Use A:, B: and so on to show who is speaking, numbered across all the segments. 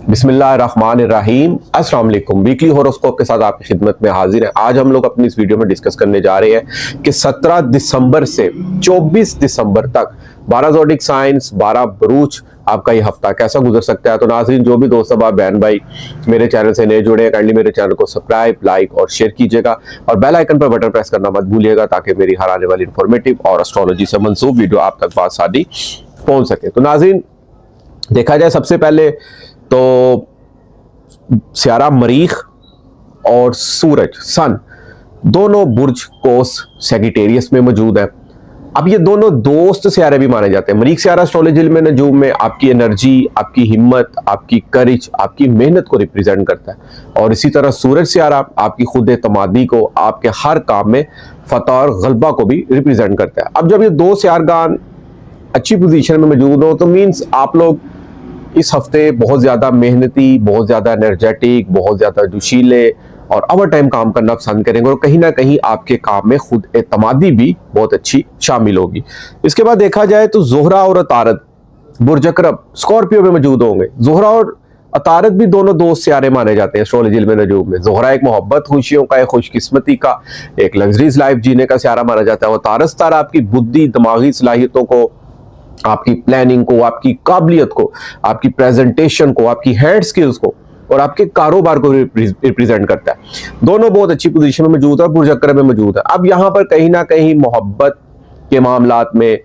A: बिस्मिल्लाहिर्रहमानिर्रहीम। अस्सलाम वालेकुम। वीकली होरोस्कोप के साथ आपकी खिदमत में हाजिर है। आज हम लोग अपनी इस वीडियो में डिस्कस करने जा रहे हैं कि 17 दिसंबर से 24 दिसंबर तक 12 ज़ोडिक साइंस 12 बुरूज आपका ये हफ्ता कैसा गुजर सकता है। तो नाज़रीन, जो भी दोस्त अब बहन भाई मेरे चैनल से नए जुड़े हैं, काइंडली मेरे चैनल को सब्सक्राइब, लाइक और शेयर कीजिएगा और बेल आइकन पर बटन प्रेस करना मत भूलिएगा ताकि मेरी हर आने वाली इंफॉर्मेटिव और एस्ट्रोलॉजी से मंसूब वीडियो आप तक बासानी पहुंच सके। तो नाज़रीन, देखा जाए सबसे पहले तो सियारा मरीख और सूरज सन दोनों बुर्ज कोस सैगिटेरियस में मौजूद है। अब ये दोनों दोस्त सियारे भी माने जाते हैं। मरीख सियारा एस्ट्रोलॉजी में नजूम में आपकी एनर्जी, आपकी हिम्मत, आपकी करेज, आपकी मेहनत को रिप्रेजेंट करता है और इसी तरह सूरज सियारा आपकी खुद एतमादी को, आपके हर काम में फतह और गलबा को भी रिप्रेजेंट करता है। अब जब ये दो सियारगान अच्छी पोजीशन में मौजूद हो तो मीन्स आप लोग इस हफ्ते बहुत ज़्यादा मेहनती, बहुत ज़्यादा एनर्जेटिक, बहुत ज़्यादा जोशीले और ओवर टाइम काम करना पसंद करेंगे और कहीं ना कहीं आपके काम में खुद एतमादी भी बहुत अच्छी शामिल होगी। इसके बाद देखा जाए तो ज़ोहरा और अतारद बुर्ज अकरब स्कॉर्पियो में मौजूद होंगे। ज़ोहरा और अतारद भी दोनों दोस्त सियारे माने जाते हैं एस्ट्रोलॉजी में नजूम में। ज़ोहरा एक मोहब्बत, खुशियों का, एक खुशकिस्मती का, एक लग्जरीज लाइफ जीने का सियारा माना जाता है और अतारद सितारा आपकी बुद्धि, दिमागी सलाहियतों को, आपकी प्लानिंग को, आपकी काबिलियत को, आपकी प्रेजेंटेशन को, आपकी हैंड स्किल्स को और आपके कारोबार को रिप्रेजेंट करता है। दोनों बहुत अच्छी पोजीशन में मौजूद है और बुर्ज अकरब में मौजूद है। अब यहाँ पर कहीं ना कहीं मोहब्बत के मामलात में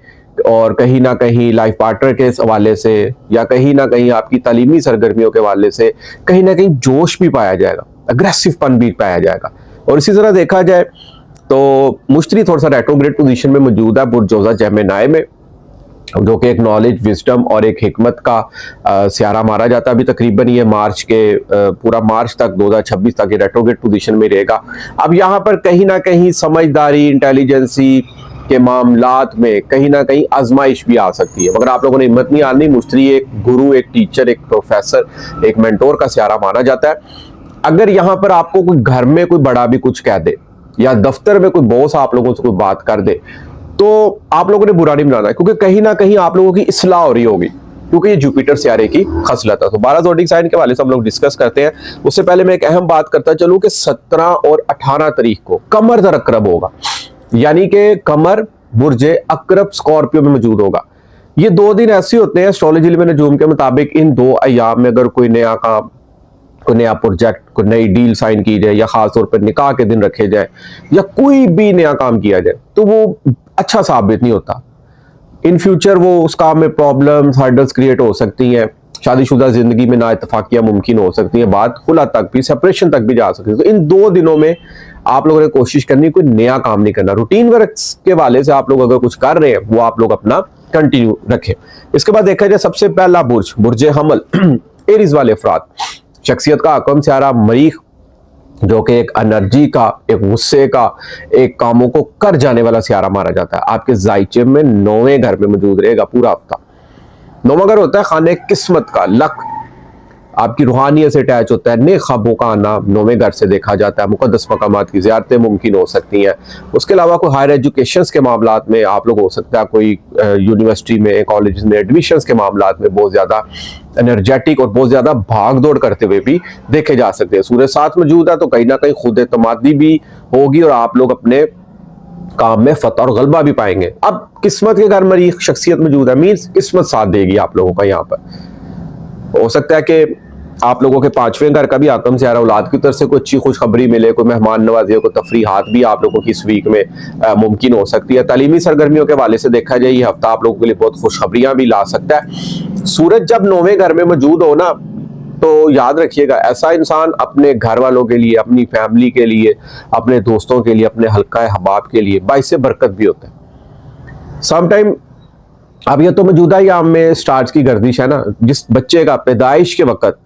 A: और कहीं ना कहीं लाइफ पार्टनर के हवाले से या कहीं ना कहीं आपकी तालीमी सरगर्मियों के हवाले से कहीं ना कहीं जोश भी पाया जाएगा, अग्रेसिवपन भी पाया जाएगा। और इसी तरह देखा जाए तो मुश्तरी थोड़ा सा रेट्रोग्रेड पोजीशन में मौजूद है बुर्ज जोजा जेमिनी में, जो कि एक नॉलेज, विजडम और एक हिकमत का सियारा मारा जाता है। अभी तकरीबन ये मार्च के पूरा मार्च तक 2026 तक ये रेट्रोग्रेड पोजीशन में रहेगा। अब यहाँ पर कहीं ना कहीं समझदारी, इंटेलिजेंसी के मामलात में कहीं ना कहीं आजमाइश भी आ सकती है, मगर आप लोगों ने हिम्मत नहीं हारनी। मुश्तरी एक गुरु, एक टीचर, एक प्रोफेसर, एक मेंटोर का सियारा माना जाता है। अगर यहाँ पर आपको कोई घर में कोई बड़ा भी कुछ कह दे या दफ्तर में कोई बॉस आप लोगों से कोई बात कर दे तो आप लोगों ने बुरा नहीं बनाना है, क्योंकि कहीं ना कहीं आप लोगों की इस्लाह हो रही होगी, क्योंकि ये जुपिटर सियारे की खसलत है। तो 12 ज़ोडिक साइन के वाले से हम लोग डिस्कस करते हैं। उससे पहले मैं एक अहम बात करता चलूं कि 17 और 18 तारीख को कमर दर अकरब होगा, यानी कि कमर बुर्ज अकरब स्कॉर्पियो में मौजूद होगा। ये 2 दिन ऐसे होते हैं एस्ट्रोलॉजी में नजूम के मुताबिक, इन 2 अय्याम में अगर कोई नया काम, कोई नया प्रोजेक्ट, कोई नई डील साइन की जाए या खास तौर पर निकाह के दिन रखे जाए या कोई भी नया काम किया जाए तो वो अच्छा साबित नहीं होता। इन फ्यूचर वो उस काम में प्रॉब्लम्स, हर्डल्स क्रिएट हो सकती हैं, शादीशुदा जिंदगी में ना इत्तफाकियां मुमकिन हो सकती हैं, बात खुला तक भी, सेपरेशन तक भी जा सकती है। तो इन 2 दिनों में आप लोगों ने कोशिश करनी कोई नया काम नहीं करना। रूटीन वर्क के वाले से आप लोग अगर कुछ कर रहे हैं वो आप लोग अपना कंटिन्यू रखें। इसके बाद देखा जाए सबसे पहला बुर्ज बुर्ज हमल एरीज वाले अफराद, शख्सियत का हकम सियारा मरीख, जो कि एक एनर्जी का, एक गुस्से का, एक कामों को कर जाने वाला सियारा माना जाता है। आपके जायचे में 9वें घर में मौजूद रहेगा पूरा हफ्ता। 9वां घर होता है खाने किस्मत का, लक, आपकी रूहानियत से अटैच होता है। नेक ख्वाबों का आना 9वें घर से देखा जाता है। मुकद्दस मकामात की ज़ियारतें मुमकिन हो सकती हैं। उसके अलावा कोई हायर एजुकेशन के मामलात में आप लोग हो सकता है कोई यूनिवर्सिटी में, कॉलेज में एडमिशन्स के मामलात में बहुत ज़्यादा एनर्जेटिक और बहुत ज़्यादा भाग दौड़ करते हुए भी देखे जा सकते हैं। सूरज साथ मौजूद है तो कहीं ना कहीं खुद एतमादी भी होगी और आप लोग अपने काम में फतह और गलबा भी पाएंगे। अब किस्मत के घर मरीख शख्सियत मौजूद है, मीन्स किस्मत साथ देगी आप लोगों का। यहाँ पर हो सकता है कि आप लोगों के 5वें घर का भी आकम सियारा औलाद की तरफ से कोई अच्छी खुशखबरी मिले, कोई मेहमान नवाजी, कोई तफरीहात भी आप लोगों की इस वीक में मुमकिन हो सकती है। तालीमी सरगर्मियों के हवाले से देखा जाए ये हफ्ता आप लोगों के लिए बहुत खुशखबरियां भी ला सकता है। सूरज जब 9वें घर में मौजूद हो ना तो याद रखिएगा, ऐसा इंसान अपने घर वालों के लिए, अपनी फैमिली के लिए, अपने दोस्तों के लिए, अपने हल्का हबाब के लिए बाइसे बरकत भी होता है। समटाइम अब यह तो मौजूदा याम में स्टार्स की गर्दिश है ना, जिस बच्चे का पैदाइश के वक्त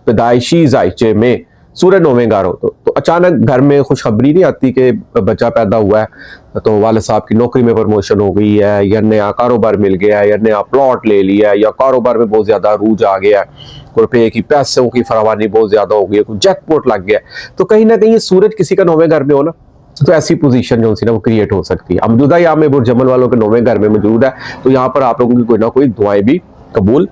A: पैदाइशी जायचे में सूरज 9वें घर हो तो अचानक घर में खुशखबरी नहीं आती कि बच्चा पैदा हुआ है तो वाले साहब की नौकरी में प्रमोशन हो गई है या नया कारोबार मिल गया है या नया प्लॉट ले लिया है या कारोबार में बहुत ज्यादा रूज आ गया है, रुपये की पैसों की फरावानी बहुत ज्यादा हो गई है, कोई जैकपॉट लग गया है। तो कहीं ना कहीं सूरज किसी का 9वें घर में हो ना तो ऐसी पोजीशन जो सी ना वो क्रिएट हो सकती है। अमजूदा यहाँ में बुर्ज हमल वालों के 9वें घर में मौजूद है तो यहाँ पर आप लोगों की कोई ना कोई दुआएं भी कबूल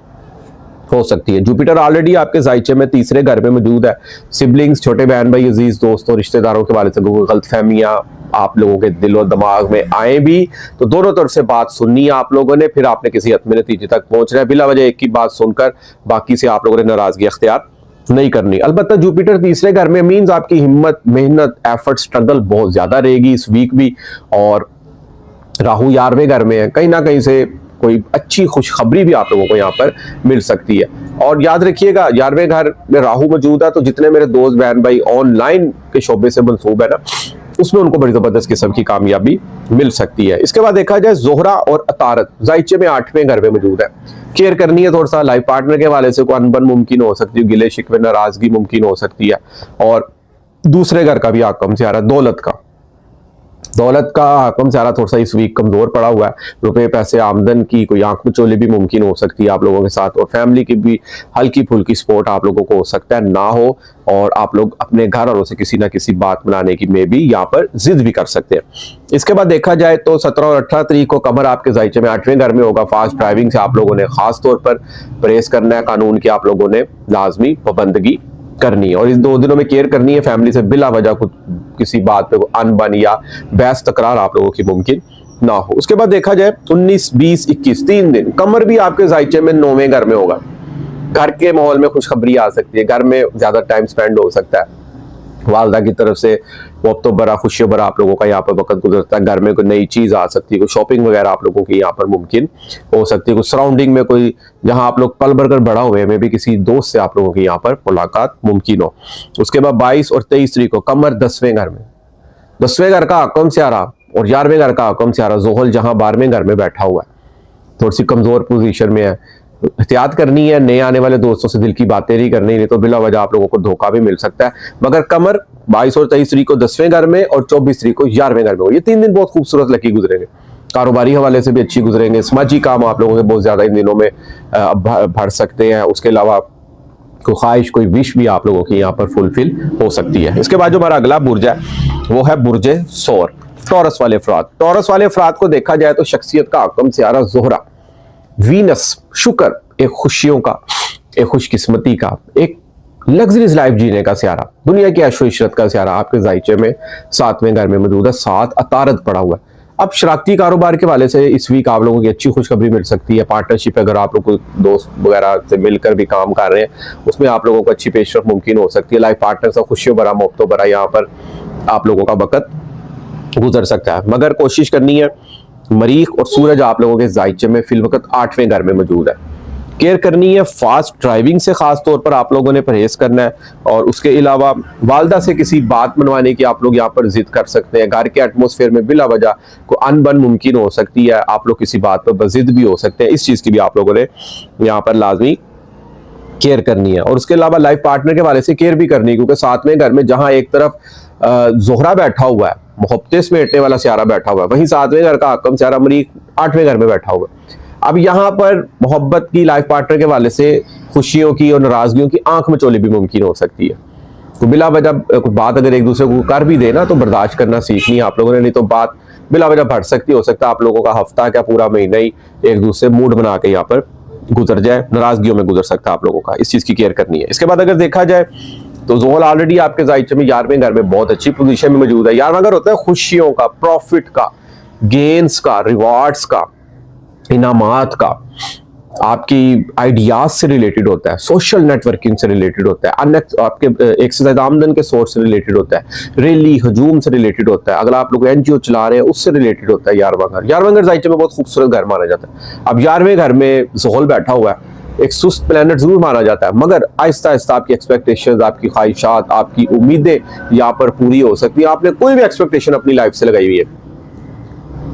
A: हो सकती है। जुपिटर ऑलरेडी आपके जायचे में तीसरे घर में मौजूद है। सिबलिंग्स, छोटे बहन भाई, अजीज दोस्तों, रिश्तेदारों के वाले से कोई गलतफहमियां आप लोगों के दिलो दिमाग में आए भी तो दोनों तरफ से बात सुननी है आप लोगों ने, फिर आपने किसी हतमी नतीजे तक पहुंचना है। बिला वजह एक की बात सुनकर बाकी से आप लोगों ने नाराजगी अख्तियार नहीं करनी। अलबत्ता जुपिटर तीसरे घर में मीन्स आपकी हिम्मत, मेहनत, एफर्ट, स्ट्रगल बहुत ज्यादा रहेगी इस वीक भी। और राहु 11वें घर में है, कहीं ना कहीं से कोई अच्छी खुशखबरी भी आप लोगों को यहाँ पर मिल सकती है। और याद रखिएगा 11वें घर में राहु मौजूद है, तो जितने मेरे दोस्त बहन भाई ऑनलाइन के शोबे से मंसूब है ना, उसमें उनको बड़ी जबरदस्त किस्म की कामयाबी मिल सकती है। इसके बाद देखा जाए जोहरा और अतारत जायचे में 8वें घर में मौजूद है। केयर करनी है थोड़ा सा, लाइफ पार्टनर के वाले से कोई अनबन मुमकिन हो सकती है, गिले शिकवे नाराजगी मुमकिन हो सकती है। और दूसरे घर का भी आकम से आ रहा है, दौलत का आकम से आ रहा थोड़ा सा इस वीक कमजोर पड़ा हुआ है। रुपए पैसे आमदन की कोई आंख मचोली भी मुमकिन हो सकती है आप लोगों के साथ, और फैमिली की भी हल्की फुल्की सपोर्ट आप लोगों को हो सकता है ना हो, और आप लोग अपने घर वालों से किसी ना किसी बात बनाने की में भी यहाँ पर जिद भी कर सकते हैं। इसके बाद देखा जाए तो 17 और 18 तारीख को कमर आपके जायचे में 8वें घर में होगा। फास्ट ड्राइविंग से आप लोगों ने खास तौर पर परहेज करना है, कानून की आप लोगों ने लाजमी पाबंदगी करनी है। और इस 2 दिनों में केयर करनी है, फैमिली से बिला वजह कुछ किसी बात पे अनबन या बहस तकरार आप लोगों की मुमकिन ना हो। उसके बाद देखा जाए 19, 20, 21 3 दिन कमर भी आपके जायचे में 9वें घर में होगा। घर के माहौल में खुशखबरी आ सकती है, घर में ज्यादा टाइम स्पेंड हो सकता है, वालदा की तरफ से वक्त तो बड़ा खुशियों भरा आप लोगों का यहाँ पर वक्त गुजरता है। घर में कोई नई चीज आ सकती है, कोई शॉपिंग वगैरह आप लोगों की यहाँ पर मुमकिन हो सकती है। कोई सराउंडिंग में कोई जहाँ आप लोग पल भर कर बड़ा हुए में भी किसी दोस्त से आप लोगों की यहाँ पर मुलाकात मुमकिन हो। उसके बाद 22 और 23 तारीख को कमर 10वें घर में, 10वें घर का आकम से आ रहा और 11वें घर का आकम से आ रहा। जोहल जहाँ 12वें घर में बैठा हुआ है, थोड़ी सी कमजोर पोजीशन में है, एहतियात करनी है, नए आने वाले दोस्तों से दिल की बातें नहीं करनी, नहीं तो बिला वजह आप लोगों को धोखा भी मिल सकता है। मगर कमर 22 और 23 तारीख को 10वें घर में और 24 तारीख को 11वें घर में हो। ये 3 दिन बहुत खूबसूरत लकी गुजरेंगे, कारोबारी हवाले से भी अच्छी गुजरेंगे, समाजी काम आप लोगों के बहुत ज्यादा इन दिनों में बढ़ सकते हैं। उसके अलावा कोई ख्वाहिश, कोई विश भी आप लोगों की यहाँ पर फुलफिल हो सकती है। इसके बाद जो हमारा अगला बुर्ज है वो है बुर्ज सौर, टॉरस वाले अफराद। टॉरस वाले अफराद को देखा जाए तो शख्सियत का आकम से आ रहा जोहरा, वीनस, शुक्र, एक खुशियों का, एक खुशकिस्मती का, एक लग्जरीज लाइफ जीने का सियारा, दुनिया की ऐशो इशरत का सियारा आपके जायचे में 7वें घर में मौजूद है। 7 अतारत पड़ा हुआ है। अब शराकती कारोबार के वाले से इस वीक आप लोगों की अच्छी खुशखबरी मिल सकती है। पार्टनरशिप अगर आप लोग दोस्त वगैरह से मिलकर भी काम कर रहे हैं उसमें आप लोगों को अच्छी पेशरफ मुमकिन हो सकती है। लाइफ पार्टनर से खुशियों भरा, मोहब्बतों भरा यहाँ पर आप लोगों का वक्त गुजर सकता है। मगर कोशिश करनी है, मरीख और सूरज आप लोगों के जायचे में फिल वक्त 8वें घर में मौजूद है। केयर करनी है, फास्ट ड्राइविंग से खास तौर पर आप लोगों ने परहेज करना है। और उसके अलावा वालदा से किसी बात मनवाने की आप लोग यहाँ पर जिद कर सकते हैं। घर के एटमोसफेयर में बिला वजह को अनबन मुमकिन हो सकती है, आप लोग किसी बात पर बजिद भी हो सकते हैं। इस चीज की भी आप लोगों ने यहाँ पर लाजमी केयर करनी है। और उसके अलावा लाइफ पार्टनर के वाले से केयर भी करनी है, क्योंकि 7वें घर में जहां एक तरफ जोहरा बैठा हुआ है, मोहब्बतें समेटने वाला सियारा बैठा हुआ है, वहीं 7वें घर का आकम सियारा मरीख 8वें घर में बैठा हुआ है। अब यहाँ पर मोहब्बत की, लाइफ पार्टनर के वाले से खुशियों की और नाराजगियों की आंख मचोली भी मुमकिन हो सकती है। तो बिला वजह बात अगर एक दूसरे को कर भी देना तो बर्दाश्त करना सीखनी है आप लोगों ने, नहीं तो बात बिला वजह बढ़ सकती, हो सकता है आप लोगों का हफ्ता क्या पूरा महीना ही एक दूसरे मूड बना के यहाँ पर गुजर जाए, नाराजगियों में गुजर सकता है आप लोगों का। इस चीज की केयर करनी है। इसके बाद अगर देखा जाए तो जोहल ऑलरेडी आपके जायचे में 11वें घर में बहुत अच्छी पोजीशन में मौजूद है। 11वां घर होता है खुशियों का, प्रॉफिट का, गेन्स का, रिवॉर्ड्स का, इनामात का, आपकी आइडियाज से रिलेटेड होता है, सोशल नेटवर्किंग से रिलेटेड होता है, आपके एक से ज्यादा आमदन के सोर्स से रिलेटेड होता है, रैली हजूम से रिलेटेड होता है, अगर आप लोग एनजीओ चला रहे हैं उससे रिलेटेड होता है 11वां घर। 11वां घर जायचे में बहुत खूबसूरत घर माना जाता है। अब 11वें घर में जोहल बैठा हुआ है, एक सुस्त प्लेनेट जरूर माना जाता है, मगर आहिस्ता आहिस्ता आपकी एक्सपेक्टेशंस, आपकी ख्वाहिशात, आपकी उम्मीदें यहाँ पर पूरी हो सकती है। आपने कोई भी एक्सपेक्टेशन अपनी लाइफ से लगाई हुई है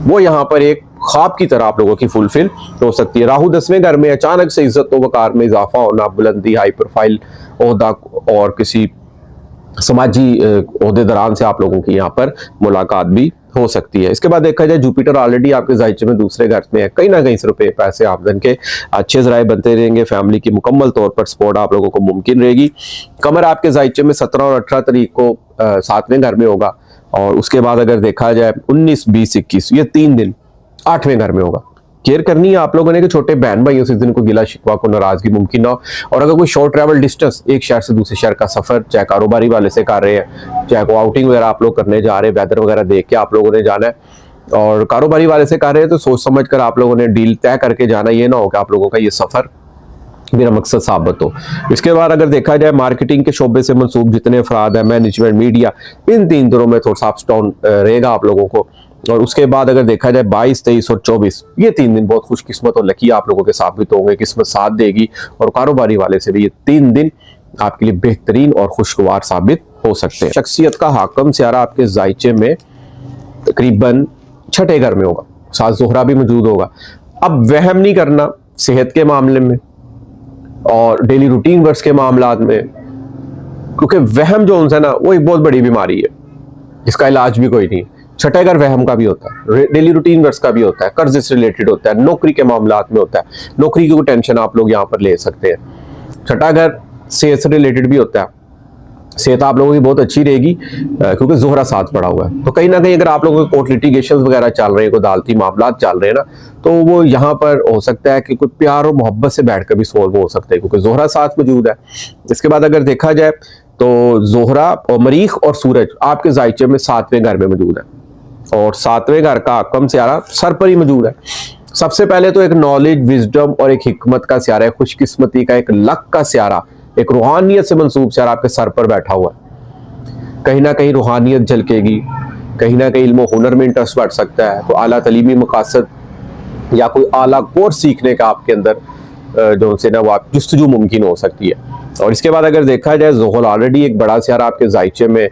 A: वो यहाँ पर एक ख्वाब की तरह आप लोगों की फुलफिल हो सकती है। राहु 10वें घर में, अचानक से इज्जत व वकार में इजाफा होना, बुलंदी, हाई प्रोफाइल ओहदा और किसी समाजी ओहदेदारान से आप लोगों की यहाँ पर मुलाकात भी हो सकती है। इसके बाद देखा जाए जुपिटर ऑलरेडी आपके जायचे में दूसरे घर में है, कहीं ना कहीं से रुपए पैसे आमदन के अच्छे जराए बनते रहेंगे। फैमिली की मुकम्मल तौर पर सपोर्ट आप लोगों को मुमकिन रहेगी। कमर आपके जायचे में 17 और 18 तारीख को 7वें घर में होगा। और उसके बाद अगर देखा जाए 19, 20, 21 ये 3 दिन 8वें घर में होगा। केयर करनी है आप लोगों ने कि छोटे बहन भाइयों से इस दिन को गिला शिकवा को नाराजगी मुमकिन ना हो। और अगर कोई शॉर्ट ट्रैवल डिस्टेंस एक शहर से दूसरे शहर का सफर चाहे कारोबारी वाले से कर रहे हैं, चाहे को आउटिंग वगैरह आप लोग करने जा रहे हैं, वेदर वगैरह देख के आप लोगों ने जाना है और कारोबारी वाले से कर रहे हैं तो सोच समझ कर आप लोगों ने डील तय करके जाना, ये ना हो कि आप लोगों का ये सफर मेरा मकसद साबित हो। इसके बाद अगर देखा जाए मार्केटिंग के शोबे से मंसूब जितने अफराद है, मैनेजमेंट, मीडिया, इन 3 दिनों में थोड़ा सा अप डाउन रहेगा आप लोगों को। और उसके बाद अगर देखा जाए 22, 23 और 24 ये 3 दिन बहुत खुशकिस्मत और लकी आप लोगों के साबित होंगे, किस्मत साथ देगी और कारोबारी वाले से भी ये 3 दिन आपके लिए बेहतरीन और खुशगवार साबित हो सकते हैं। शख्सियत का हाकम सियारा आपके जायचे में तकरीबन छठे घर में होगा, साथ ज़ोहरा भी मौजूद होगा। अब वहम नहीं करना सेहत के मामले में और डेली रूटीन वर्क्स के मामलात में, क्योंकि वहम जो है ना वो एक बहुत बड़ी बीमारी है जिसका इलाज भी कोई नहीं। छठा घर वहम का भी होता है, डेली रूटीन वर्क्स का भी होता है, कर्ज से रिलेटेड होता है, नौकरी के मामलात में होता है, नौकरी की कोई टेंशन आप लोग यहाँ पर ले सकते हैं। छठा घर सेहत से रिलेटेड भी होता है, सेहत आप लोगों की बहुत अच्छी रहेगी क्योंकि ज़ोहरा साथ पड़ा हुआ है। तो कहीं ना कहीं अगर आप लोगों के कोर्ट लिटिगेशन वगैरह चल रहे हैं, कोई अदालती मामलात चल रहे हैं ना, तो वो यहाँ पर हो सकता है कि कोई प्यार और मोहब्बत से बैठकर भी सॉल्व हो सकता है क्योंकि ज़ोहरा साथ मौजूद है। इसके बाद अगर देखा जाए तो ज़ोहरा और मरीख और सूरज आपके जायचे में 7वें घर में मौजूद है और 7वें घर का हाकम सियारा सर पर ही मौजूद है। सबसे पहले तो एक नॉलेज, विजडम और एक हिकमत का सियारा है, खुशकिस्मती का, एक लक का सियारा, एक रूहानियत से मंसूब सियारा आपके सर पर बैठा हुआ है। कहीं ना कहीं रूहानियत झलकेगी, कहीं ना कहीं इल्म हुनर में इंटरेस्ट बढ़ सकता है, तो आला तलीमी मकासद या कोई आला कोर्स सीखने का आपके अंदर जो से ना वो आप जुस्तजू मुमकिन हो सकती है। और इसके बाद अगर देखा जाए ज़ोहल ऑलरेडी एक बड़ा सियारा आपके जायचे में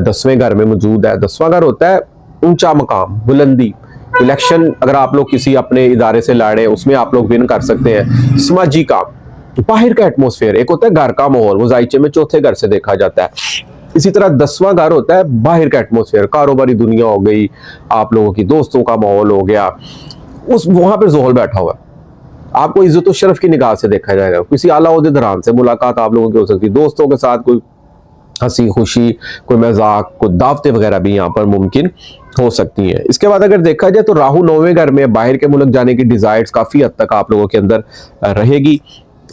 A: 10वें घर में मौजूद है। 10वां घर होता है ऊंचा मकाम, बुलंदी, इलेक्शन अगर आप लोग किसी अपने इदारे से लड़े उसमें आप लोग विन कर सकते हैं, समाजी काम, बाहर का एटमोसफेयर। एक होता है घर का माहौल, वो जायचे में चौथे घर से देखा जाता है। इसी तरह 10वां घर होता है बाहर का एटमोसफेयर, कारोबारी दुनिया हो गई, आप लोगों की दोस्तों का माहौल हो गया, उस वहां पर ज़ोहल बैठा हुआ है। आपको इज्जत और शर्फ की निगाह से देखा जाएगा, किसी आला ओहदेदार से मुलाकात आप लोगों की हो सकती है, दोस्तों के साथ कोई हंसी खुशी, कोई मजाक, कोई दावतें वगैरह भी यहाँ पर मुमकिन हो सकती हैं। इसके बाद अगर देखा जाए तो राहु 9वें घर में, बाहर के मुल्क जाने की डिजायर्स काफी हद तक आप लोगों के अंदर रहेगी।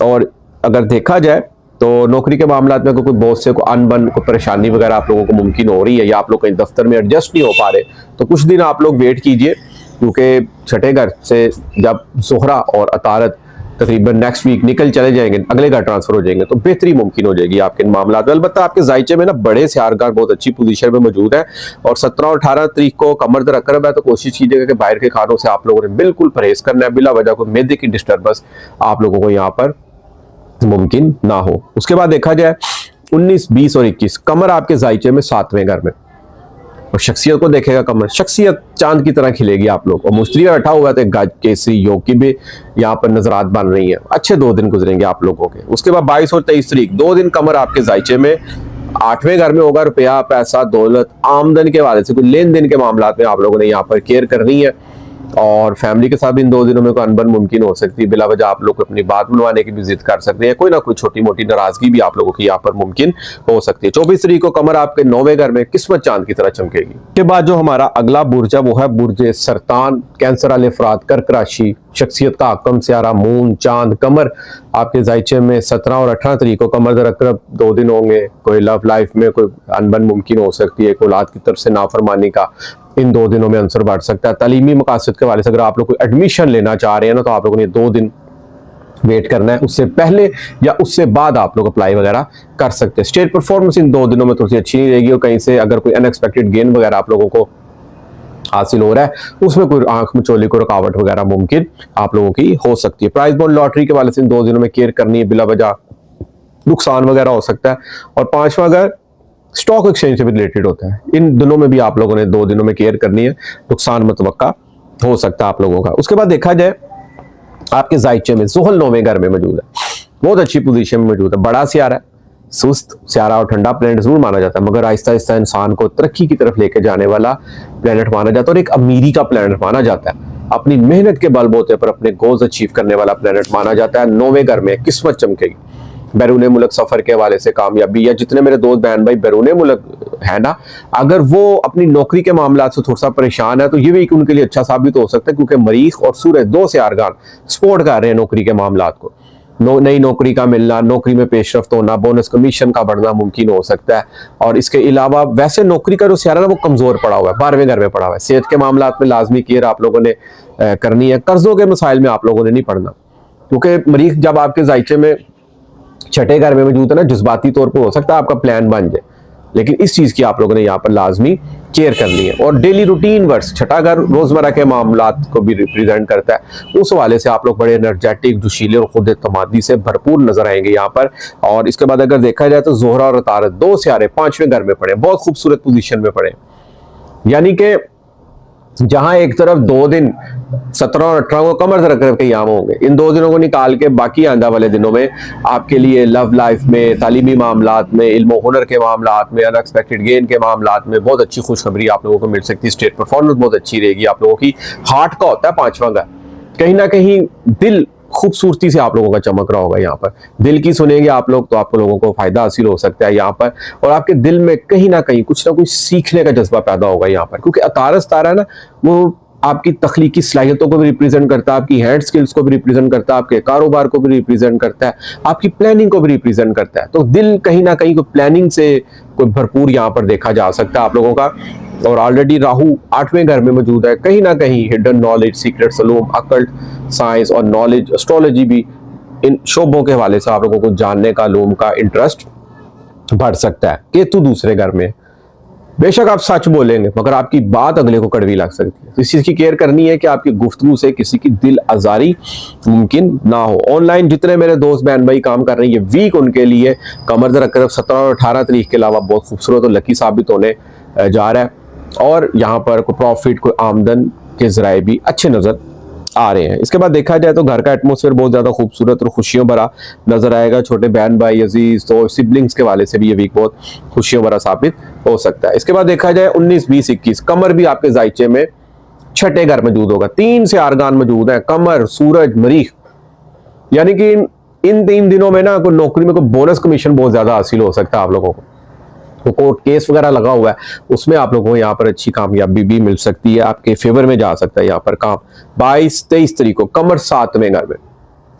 A: और अगर देखा जाए तो नौकरी के मामलात में कोई बॉस से कोई अनबन, कोई परेशानी वगैरह आप लोगों को मुमकिन हो रही है या आप लोग कहीं दफ्तर में एडजस्ट नहीं हो पा रहे, तो कुछ दिन आप लोग वेट कीजिए क्योंकि छठे घर से जब ज़ोहरा और अतारत तकरीबन नेक्स्ट वीक निकल चले जाएंगे, अगले घर ट्रांसफर हो जाएंगे, तो बेहतरी मुमकिन हो जाएगी आपके मामलात में। अलबत्ता आपके जायचे में ना बड़े सियारगार बहुत अच्छी पोजीशन में मौजूद है और 17 और 18 तारीख को कमर दर अकरब है, तो कोशिश कीजिएगा कि बाहर के खानों से आप लोगों ने बिल्कुल परहेज करना है, बिला वजह को मैदे की डिस्टर्बेंस आप लोगों को यहाँ पर मुमकिन ना हो। उसके बाद देखा जाए 19, 20 और 21 कमर आपके जायचे में 7वें घर में और शख्सियत को देखेगा कमर, शख्सियत चांद की तरह खिलेगी आप लोग। और मुश्तरी बैठा हुआ है तो गाज केसरी योग की भी यहाँ पर नजरात बन रही है। अच्छे 2 दिन गुजरेंगे आप लोगों के। उसके बाद 22 और 23 तारीख 2 दिन कमर आपके जायचे में 8वें घर में होगा। रुपया, पैसा, दौलत, आमदन के वाले से कोई लेन देन के मामला में आप लोगों ने यहाँ पर केयर करनी है और फैमिली के साथ भी इन 2 दिनों में कोई अनबन मुमकिन हो सकती है। बिला वजह आप लोग अपनी बात मनवाने की भी जिद कर सकते हैं, कोई ना कोई छोटी मोटी नाराजगी भी आप लोगों की यहाँ पर मुमकिन हो सकती है। 24 तारीख को कमर आपके 9वें घर में किस्मत चांद की तरह चमकेगी। के बाद जो हमारा अगला बुर्ज है वो है बुर्ज सरतान, कैंसर वाले अफराद, कर्क राशि, शख्सियत का हाकम सियारा मून, चांद, कमर आपके जायचे में 17 और 18 तारीख को कमर दर अकरब 2 दिन होंगे। कोई लव लाइफ में कोई अनबन मुमकिन हो सकती है, कोई औलाद की तरफ से नाफरमानी का इन 2 दिनों में आंसर बढ़ सकता है। तालीमी मकासद के वाले से अगर आप लोग कोई एडमिशन लेना चाह रहे हैं ना, तो आप लोगों ने 2 दिन वेट करना है, उससे पहले या उससे बाद आप लोग अप्लाई वगैरह कर सकते हैं। स्टेट परफॉर्मेंस इन 2 दिनों में थोड़ी सी अच्छी नहीं रहेगी और कहीं से अगर कोई अनएक्सपेक्टेड गेन वगैरह आप लोगों को हासिल हो रहा है उसमें कोई आंख में चोली को रुकावट वगैरह मुमकिन आप लोगों की हो सकती है। प्राइज बॉन्ड लॉटरी के वाले से इन 2 दिनों में केयर करनी है, बिला वजह नुकसान वगैरह हो सकता है। और 5वां अगर स्टॉक एक्सचेंज से भी रिलेटेड होता है, इन दिनों में भी आप लोगों ने 2 दिनों में केयर करनी है, नुकसान मुतवक्का हो सकता है आप लोगों का। उसके बाद देखा जाए आपके जायचे में ज़ोहल 9वें घर में मौजूद है, बहुत अच्छी पोजीशन में मौजूद है। बड़ा सियारा है, सुस्त सियारा और ठंडा प्लेनेट जरूर माना जाता है, मगर आहिस्ता आहिस्ता इंसान को तरक्की की तरफ लेके जाने वाला प्लेनेट माना जाता है और एक अमीरी का प्लेनेट माना जाता है। अपनी मेहनत के बलबूते पर अपने गोल्स अचीव करने वाला प्लेनेट माना जाता है। 9वें घर में किस्मत चमकेगी। बैरून मुल्क सफर के हवाले से कामयाबी, या जितने मेरे दोस्त बहन भाई बैरून मुल्क है ना, अगर वो अपनी नौकरी के मामला से थोड़ा सा परेशान है तो ये वीक उनके लिए अच्छा साबित हो सकता है, क्योंकि मरीख और सूरज दो से आरगान सपोर्ट कर रहे हैं नौकरी के मामला को। नई नौकरी का मिलना, नौकरी में पेशरफ्त होना, बोनस कमीशन का बढ़ना मुमकिन हो सकता है। और इसके अलावा वैसे नौकरी का जो सियारा ना वो कमजोर पड़ा हुआ है, 12वें घर में पड़ा हुआ है। सेहत के मामला में लाजमी केयर आप लोगों ने करनी है। कर्जों के मसाइल में आप लोगों ने नहीं पड़ना, क्योंकि मरीख जब आपके जायचे में छठे घर में मौजूद है ना, जज्बाती तौर पर हो सकता है आपका प्लान बन जाए, लेकिन इस चीज की आप लोगों ने यहाँ पर लाजमी केयर करनी है। और डेली रूटीन वर्क्स, छठा घर रोजमर्रा के मामलात को भी रिप्रेजेंट करता है, उस हवाले से आप लोग बड़े एनर्जेटिक, जोशीले और खुद एतमादी से भरपूर नजर आएंगे यहाँ पर। और इसके बाद अगर देखा जाए तो जोहरा और तारत दो सियारे 5वें घर में पड़े, बहुत खूबसूरत पोजीशन में पड़े, यानी कि जहां एक तरफ 2 दिन 17 और 18 को कमर रख के याम होंगे, इन 2 दिनों को निकाल के बाकी आंदा वाले दिनों में आपके लिए लव लाइफ में, तालीमी मामलात में, इल्म हुनर के मामलात में, अनएक्सपेक्टेड गेन के मामलात में बहुत अच्छी खुशखबरी आप लोगों को मिल सकती है। स्टेट परफॉर्मेंस बहुत अच्छी रहेगी आप लोगों की। हार्ट का होता है 5वां घर, कहीं ना कहीं दिल खूबसूरती से आप लोगों का चमक रहा होगा यहाँ पर। दिल की सुनेंगे आप लोग तो आप लोगों को फायदा हासिल हो सकता है यहाँ पर, और आपके दिल में कहीं ना कुछ ना कुछ सीखने का जज्बा पैदा होगा यहाँ पर, क्योंकि अतारस तारा है ना, वो आपकी तख्लीकी सलाहियतों को भी रिप्रेजेंट करता है, आपकी हैंड स्किल्स को भी रिप्रेजेंट करता है, आपके कारोबार को भी रिप्रेजेंट करता है, आपकी प्लानिंग को भी रिप्रेजेंट करता है। तो दिल कहीं ना कहीं प्लानिंग से कोई भरपूर यहाँ पर देखा जा सकता है आप लोगों का। और ऑलरेडी राहु 8वें घर में मौजूद है, कहीं ना कहीं हिडन नॉलेज, सीक्रेट सलूम, अकल्ट साइंस और नॉलेज, एस्ट्रोलॉजी भी, इन शोबों के हवाले से आप लोगों को जानने का, लूम का इंटरेस्ट बढ़ सकता है। केतु दूसरे घर में, बेशक आप सच बोलेंगे मगर आपकी बात अगले को कड़वी लग सकती है, तो इस चीज की केयर करनी है कि आपकी गुफ्तगू से किसी की दिल आजारी मुमकिन ना हो। ऑनलाइन जितने मेरे दोस्त बहन भाई काम कर रहे हैं, ये वीक उनके लिए कमर रखकर 17 और 18 तारीख के अलावा बहुत खूबसूरत और लकी साबित होने जा रहा है। और यहाँ पर कोई प्रॉफिट, कोई आमदन के जराए भी अच्छे नजर आ रहे हैं। इसके बाद देखा जाए तो घर का एटमोसफेयर बहुत ज्यादा खूबसूरत और खुशियों भरा नजर आएगा। छोटे बहन भाई, अजीज तो सिबलिंग्स के वाले से भी ये वीक बहुत खुशियों भरा साबित हो सकता है। इसके बाद देखा जाए 19, 20, 21 कमर भी आपके जायचे में छठे घर मौजूद होगा। 3 से आरगान मौजूद है, कमर, सूरज, मरीख, यानी कि इन 3 दिनों में ना कोई नौकरी में कोई बोनस कमीशन बहुत ज्यादा हासिल हो सकता है आप लोगों को। तो कोर्ट केस वगैरह लगा हुआ है, उसमें आप लोगों को यहाँ पर अच्छी कामयाबी भी मिल सकती है, आपके फेवर में जा सकता है यहाँ पर काम। 22, 23 तारीख को कमर 7वें घर में,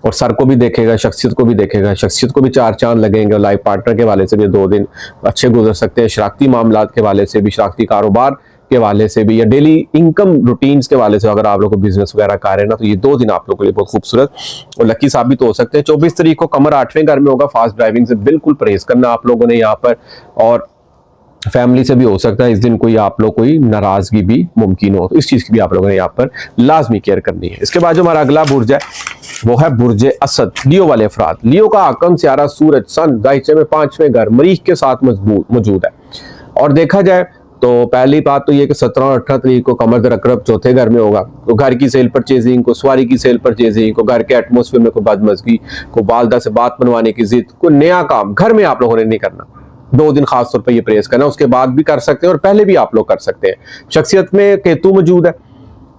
A: और सर को भी देखेगा, शख्सियत को भी देखेगा, शख्सियत को भी 4 चांद लगेंगे। और लाइफ पार्टनर के वाले से भी 2 दिन अच्छे गुजर सकते हैं। शरारती मामलात के वाले से भी, शरारती कारोबार के वाले से भी, या डेली इनकम रूटीन्स के वाले से अगर आप लोग को बिजनेस वगैरह कर रहे हैं ना, तो ये 2 दिन आप लोगों के लिए बहुत खूबसूरत और लकी साबित हो सकते हैं। 24 तारीख को कमर 8वें घर में होगा। फास्ट ड्राइविंग से बिल्कुल परहेज करना आप लोगों ने यहाँ पर, और फैमिली से भी हो सकता है इस दिन कोई आप लोग कोई नाराजगी भी मुमकिन हो, तो इस चीज की भी आप लोगों ने यहाँ पर लाजमी केयर करनी है। इसके बाद जो हमारा अगला बुर्ज है वो है बुर्ज असद, लियो वाले अफराद। लियो का आकम सियारा सूरज सन दायचे में 5वें घर मरीख के साथ मौजूद है। और देखा जाए तो पहली बात तो ये कि 17 और 18 तारीख को कमर रकरब चौथे घर में होगा। तो घर की सेल परचेजिंग को, सवारी की सेल परचेजिंग को, घर के एटमोसफेयर में कोई बदमजगी को, वालदा से बात बनवाने की जिद, कोई नया काम घर में आप लोगों ने नहीं करना। 2 दिन खास तौर पर ये प्रेस करना, उसके बाद भी कर सकते हैं और पहले भी आप लोग कर सकते हैं। शख्सियत में केतु मौजूद है,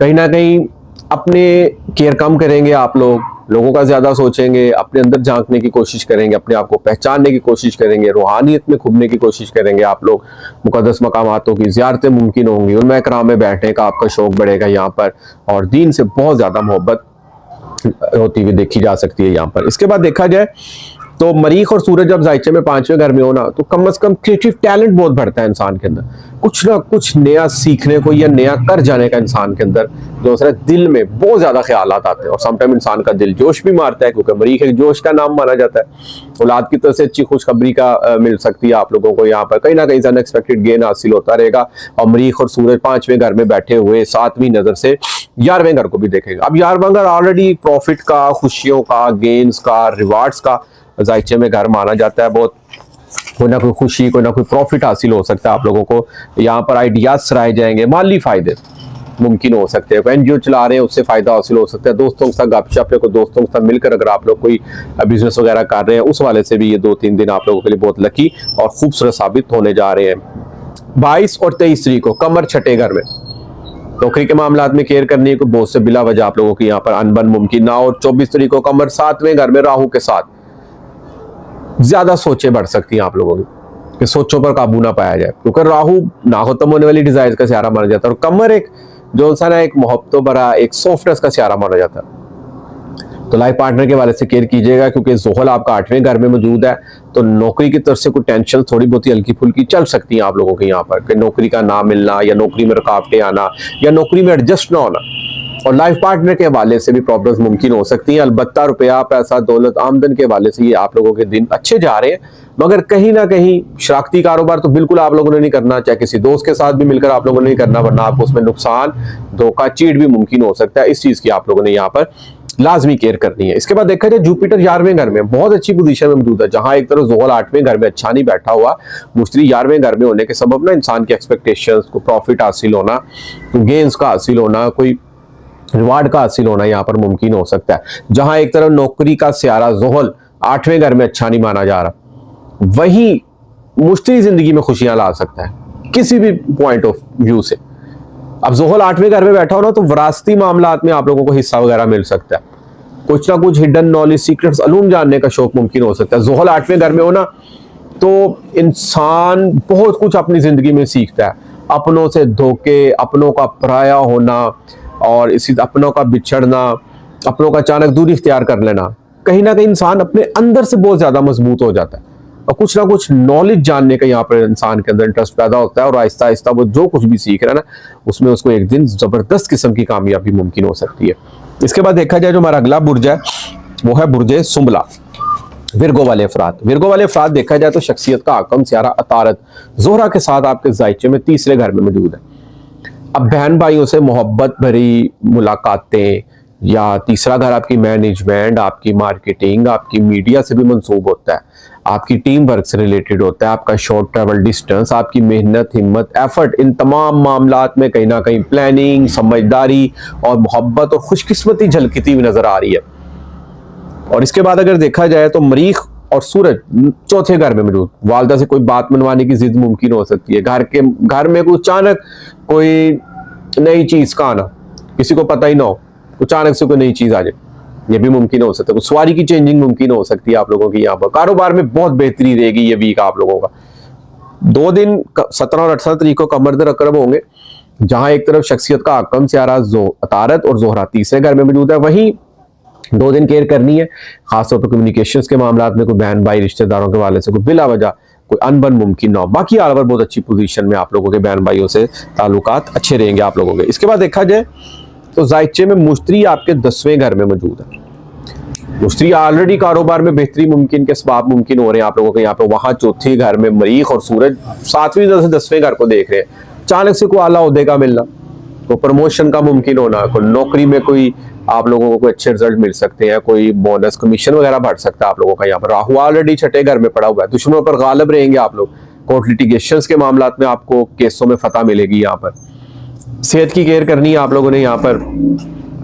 A: कहीं ना कहीं अपने केयर कम करेंगे आप लोग, लोगों का ज्यादा सोचेंगे, अपने अंदर झांकने की कोशिश करेंगे, अपने आप को पहचानने की कोशिश करेंगे, रूहानियत में खुबने की कोशिश करेंगे आप लोग। मुकद्दस मकामातों की ज़ियारतें मुमकिन होंगी, उनमें इकराम में बैठने का आपका शौक बढ़ेगा यहाँ पर, और दीन से बहुत ज्यादा मोहब्बत होती हुई देखी जा सकती है यहाँ पर। इसके बाद देखा जाए तो मरीख और सूरज जब जायचे में 5वें घर में होना, तो कम से कम क्रिएटिव टैलेंट बहुत बढ़ता है इंसान के अंदर, कुछ ना कुछ नया सीखने को या नया कर जाने का इंसान के अंदर दूसरा दिल में बहुत ज्यादा ख्यालात आते हैं। और समटाइम इंसान का दिल जोश भी मारता है, क्योंकि मरीख एक जोश का नाम माना जाता है। औलाद की तरफ से अच्छी खुशखबरी का मिल सकती है आप लोगों को यहाँ पर, कहीं ना कहीं अनएक्सपेक्टेड गेन हासिल होता रहेगा। और मरीख और सूरज 5वें घर में बैठे हुए 7वीं नजर से 11वें घर को भी देखेगा। अब 11वां घर ऑलरेडी प्रॉफिट का, खुशियों का, गेन्स का, रिवार्ड्स का जायचे में घर माना जाता है। बहुत कोई ना कोई खुशी, कोई ना कोई प्रॉफिट हासिल हो सकता है आप लोगों को यहाँ पर। आइडियाज सराए जाएंगे, माली फायदे मुमकिन हो सकते हैं। एनजीओ चला रहे हैं उससे फायदा हासिल हो सकता है। दोस्तों के साथ गपशप, को दोस्तों के साथ मिलकर अगर आप लोग कोई बिजनेस वगैरह कर रहे हैं, उस वाले से भी ये 2-3 दिन आप लोगों के लिए बहुत लकी और खूबसूरत साबित होने जा रहे हैं। 22 और 23 तारीख को कमर छठे घर में, नौकरी के मामला में केयर करनी है, बहुत से बिला वजह आप लोगों की यहाँ पर अनबन मुमकिन ना। और 24 तारीख को कमर 7वें घर में राहु के साथ, ज्यादा सोचें बढ़ सकती हैं आप लोगों की कि सोचों पर काबू ना पाया जाए, क्योंकि राहु ना खत्म होने वाली डिजायर का सियारा माना जाता है और कमर एक जो सा ना एक मोहब्बतों भरा एक सॉफ्टनेस का सियारा माना जाता है। तो लाइफ पार्टनर के हवाले से केयर कीजिएगा, क्योंकि ज़ोहल आपका 8वें घर में मौजूद है, तो नौकरी की तरफ से कोई टेंशन थोड़ी बहुत ही हल्की फुल्की चल सकती है आप लोगों के यहाँ पर, कि नौकरी का ना मिलना या नौकरी में रुकावटें आना या नौकरी में एडजस्ट ना होना, और लाइफ पार्टनर के हवाले से भी प्रॉब्लम्स मुमकिन हो सकती हैं। अलबत्ता रुपया पैसा दौलत आमदन के हवाले से ये आप लोगों के दिन अच्छे जा रहे हैं, मगर कहीं ना कहीं शरारती कारोबार तो बिल्कुल आप लोगों ने नहीं करना, चाहे किसी दोस्त के साथ भी मिलकर आप लोगों ने नहीं करना, वरना आपको उसमें नुकसान धोखा चीट भी मुमकिन हो सकता है। इस चीज की आप लोगों ने यहाँ पर लाजमी केयर करनी है। इसके बाद देखा जाए जुपिटर 11वें घर में बहुत अच्छी पोजीशन में मौजूद है, जहां एक तरफ ज़ोहल 8वें घर में अच्छा नहीं बैठा हुआ, मुश्तरी 11वें घर में होने के सबब ना इंसान की एक्सपेक्टेशंस को प्रॉफिट हासिल होना, गेंस का हासिल होना, कोई रिवार्ड का हासिल होना यहाँ पर मुमकिन हो सकता है। जहां एक तरफ नौकरी का सियारा ज़ोहल 8वें घर में अच्छा नहीं माना जा रहा, वही मुश्तरी जिंदगी में खुशियां ला सकता है किसी भी पॉइंट ऑफ व्यू से। अब ज़ोहल 8वें घर में बैठा हो ना, तो विरासती मामलात में आप लोगों को हिस्सा वगैरह मिल सकता है, कुछ ना कुछ हिडन नॉलेज सीक्रेट्स अलूम जानने का शौक मुमकिन हो सकता है। ज़ोहल 8वें घर में हो ना, तो इंसान बहुत कुछ अपनी जिंदगी में सीखता है, अपनों से धोखे, अपनों का पराया होना और इसी अपनों का बिछड़ना, अपनों का अचानक दूरी इख्तियार कर लेना, कहीं ना कहीं इंसान अपने अंदर से बहुत ज्यादा मजबूत हो जाता है और कुछ ना कुछ नॉलेज जानने का यहाँ पर इंसान के अंदर इंटरेस्ट पैदा होता है, और आहिस्ता आहिस्ता वो जो कुछ भी सीख रहा है ना, उसमें उसको एक दिन जबरदस्त किस्म की कामयाबी मुमकिन हो सकती है। इसके बाद देखा जाए जो हमारा अगला बुर्ज है वो है बुर्ज सुंबला, विर्गो वाले अफराद। विर्गो वाले अफराद देखा जाए तो शख्सियत का आकम सियारा अतारत ज़ोहरा के साथ आपके जायचे में 3रे घर में मौजूद है। अब बहन भाइयों से मोहब्बत भरी मुलाकातें, या 3रा घर आपकी मैनेजमेंट, आपकी मार्केटिंग, आपकी मीडिया से भी मंसूब होता है, आपकी टीम वर्क से रिलेटेड होता है, आपका शॉर्ट ट्रैवल डिस्टेंस, आपकी मेहनत, हिम्मत, एफर्ट, इन तमाम मामलात में कहीं ना कहीं प्लानिंग, समझदारी और मोहब्बत और खुशकिस्मती झलकती हुई नजर आ रही है। और इसके बाद अगर देखा जाए तो मरीख और सूरज 4थे घर में मौजूद, वालदा से कोई बात मनवाने की जिद मुमकिन हो सकती है, घर में कोई अचानक कोई नई चीज का आना, किसी को पता ही ना हो, अचानक से कोई नई चीज आ जाए, ये भी मुमकिन हो सकता है। सवारी की चेंजिंग मुमकिन हो सकती है आप लोगों की यहाँ पर। कारोबार में बहुत बेहतरी रहेगी ये वीक आप लोगों का। 2 दिन 17 और 18 तारीख को कमर दर अकरब होंगे, जहां एक तरफ शख्सियत का आकम सियारा अतारत और ज़ोहरा 3रे घर में मौजूद है, वहीं 2 दिन केयर करनी है, खासतौर पर कम्युनिकेशंस के मामलात में कोई बहन भाई रिश्तेदारों के वाले से कोई बिला वजह कोई अनबन मुमकिन ना हो। बाकी आल ओवर बहुत अच्छी पोजीशन में आप लोगों के बहन भाइयों से ताल्लुकात अच्छे रहेंगे आप लोगों के। इसके बाद देखा जाए तो जायचे में मुश्तरी आपके 10वें घर में मौजूद है। मुश्तरी ऑलरेडी कारोबार में बेहतरी मुमकिन के असबाब मुमकिन हो रहे हैं आप लोगों के यहाँ पे, वहां 4थे घर में मरीख और सूरज 7वीं से 10वें घर को देख रहे हैं। अचानक से कोई आला ओहदे का मिलना, कोई प्रमोशन का मुमकिन होना, कोई नौकरी में कोई आप लोगों को कोई अच्छे रिजल्ट मिल सकते हैं, कोई बोनस कमीशन वगैरह बढ़ सकता है आप लोगों का यहाँ पर। राहु ऑलरेडी 6ठे घर में पड़ा हुआ है, दुश्मनों पर गालिब रहेंगे आप लोग, कोर्ट लिटिगेशंस के मामलात में आपको केसों में फतह मिलेगी यहाँ पर। सेहत की केयर करनी है आप लोगों ने यहाँ पर,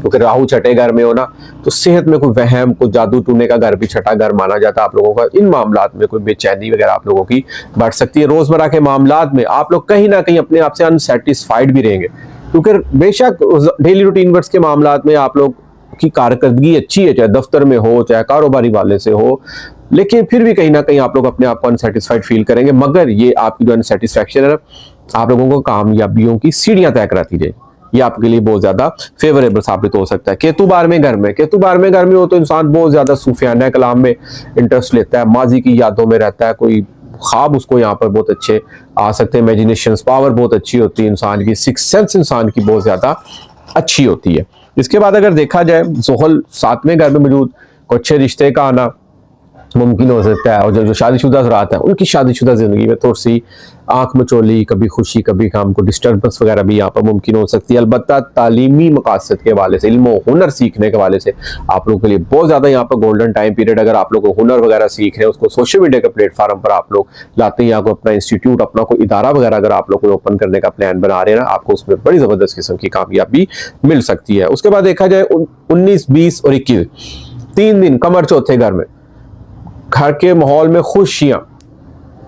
A: क्योंकि राहु 6ठे घर में होना, तो सेहत में कोई वहम, कोई जादू टूने का घर भी 6ठा घर माना जाता है आप लोगों का। इन मामलात में कोई बेचैनी वगैरह आप लोगों की बढ़ सकती है। रोजमर्रा के मामलात में आप लोग कहीं ना कहीं अपने आप से अनसेटिस्फाइड भी रहेंगे, क्योंकि बेशक डेली रूटीन वर्क्स के मामलात में आप लोग की कारकर्दगी अच्छी है, चाहे दफ्तर में हो चाहे कारोबारी वाले से हो, लेकिन फिर भी कहीं ना कहीं आप लोग अपने आप को अनसेटिस्फाइड फील करेंगे। मगर ये आपकी जो अनसेटिस्फैक्शन है ना, आप लोगों को कामयाबियों की सीढ़ियां तय कराती जाएगी, ये आपके लिए बहुत ज्यादा फेवरेबल साबित हो सकता है। केतु 12वें घर में, केतु 12वें घर में हो तो इंसान बहुत ज्यादा सूफियाना कलाम में इंटरेस्ट लेता है, माजी की यादों में रहता है, कोई ख्वाब उसको यहाँ पर बहुत अच्छे आ सकते हैं, इमेजिनेशन पावर बहुत अच्छी होती है इंसान की, सिक्स सेंस इंसान की बहुत ज्यादा अच्छी होती है। इसके बाद अगर देखा जाए ज़ोहल 7वें घर में मौजूद, कोई अच्छे रिश्ते का आना मुमकिन हो सकता है, और जो शादीशुदा हज़रात हैं उनकी शादीशुदा जिंदगी में थोड़ी सी आंख मचोली, कभी खुशी कभी गम, को डिस्टर्बेंस वगैरह भी यहाँ पर मुमकिन हो सकती है। अलबत्ता तालीमी मकासद के हवाले से, इल्म और हुनर सीखने के हवाले से आप लोगों के लिए बहुत ज़्यादा यहाँ पर गोल्डन टाइम पीरियड। अगर आप लोग हुनर वगैरह सीख रहे हैं, उसको सोशल मीडिया के प्लेटफॉर्म पर आप लोग लाते हैं, आपको अपना इंस्टीट्यूट, अपना कोई इदारा वगैरह अगर आप लोग को ओपन करने का प्लान बना रहे हैं ना, आपको उसमें बड़ी ज़बरदस्त किस्म की कामयाबी मिल सकती है। उसके बाद देखा जाए 19, 20 और 21 3 दिन कमर 4थे घर में, घर के माहौल में खुशियां,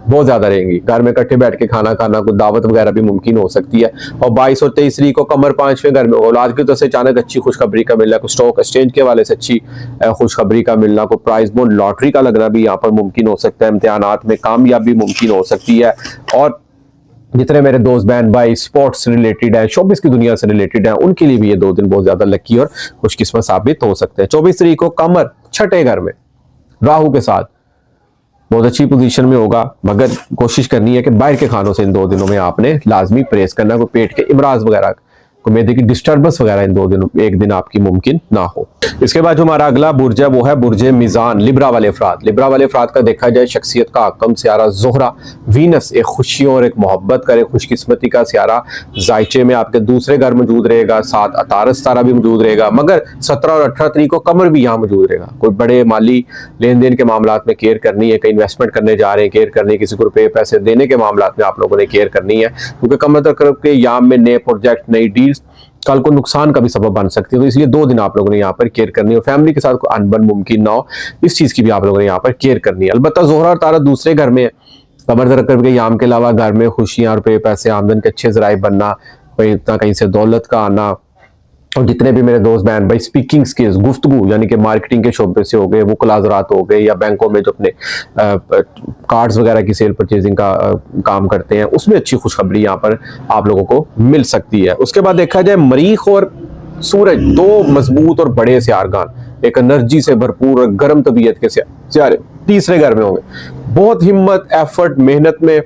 A: बहुत ज्यादा रहेंगी। घर में इकट्ठे बैठ के खाना खाना, कोई दावत वगैरह भी मुमकिन हो सकती है। और 22 और 23 तारीख को कमर 5वें घर में, औलाद की तरफ से अचानक अच्छी खुशखबरी का मिलना, कोई स्टॉक एक्सचेंज के हवाले से अच्छी खुशखबरी का मिलना, कोई प्राइज बोन लॉटरी का लगना भी यहाँ पर मुमकिन हो सकता है। इम्तिहानात में कामयाबी मुमकिन हो सकती है। और जितने मेरे दोस्त बहन भाई स्पोर्ट्स रिलेटेड है, शोबिस की दुनिया से रिलेटेड है, उनके लिए भी ये 2 दिन बहुत ज्यादा लकी और खुशकिस्मत साबित हो सकते हैं। 24 तारीख को कमर 6ठे घर में राहु के साथ बहुत अच्छी पोजीशन में होगा, मगर कोशिश करनी है कि बाहर के खानों से इन 2 दिनों में आपने लाजमी परहेज करना, कोई पेट के इमराज वगैरह, कोई मैदे की डिस्टर्बेंस वगैरह इन 2 दिनों एक दिन आपकी मुमकिन ना हो। इसके बाद जो हमारा अगला बुर्ज है वो है बुर्ज मिजान, लिब्रा वाले अफराद। लिब्रा वाले अफराद का देखा जाए शख्सियत का हकम सियारा जोहरा वीनस एक खुशियों और एक मोहब्बत का, एक खुशकिस्मती का सियारा जायचे में आपके दूसरे घर मौजूद रहेगा, साथ अतारस तारा भी मौजूद रहेगा, मगर 17 और 18 तारीख को कमर भी यहाँ मौजूद रहेगा। कोई बड़े माली लेन देन के मामला में केयर करनी है, कहीं इन्वेस्टमेंट करने जा रहे हैं केयर करनी है, किसी को रुपये पैसे देने के मामला में आप लोगों ने केयर करनी है, क्योंकि कमर तक के याम में नए प्रोजेक्ट नई डील्स कल को नुकसान का भी सबब बन सकती है। तो इसलिए 2 दिन आप लोगों ने यहाँ पर केयर करनी है। फैमिली के साथ कोई अनबन मुमकिन ना हो, इस चीज की भी आप लोगों ने यहाँ पर केयर करनी है। अलबत्ता जोहरा और तारा दूसरे घर में है, कमर दरकर के याम के अलावा घर में खुशियां, रुपये पैसे, आमदन के अच्छे जराए बनना, कहीं से दौलत का आना। और जितने भी मेरे दोस्त बहन भाई स्पीकिंग स्किल्स, गुफ्तगू यानी कि मार्केटिंग के शोबे से हो गए, वो मुलाजरात हो गए, या बैंकों में जो अपने कार्ड्स वगैरह की सेल परचेजिंग का काम करते हैं, उसमें अच्छी खुशखबरी यहाँ पर आप लोगों को मिल सकती है। उसके बाद देखा जाए मरीख और सूरज 2 मजबूत और बड़े सियारगान, एक एनर्जी से भरपूर और गर्म तबीयत के सियारे तीसरे घर में होंगे। बहुत हिम्मत, एफर्ट, मेहनत में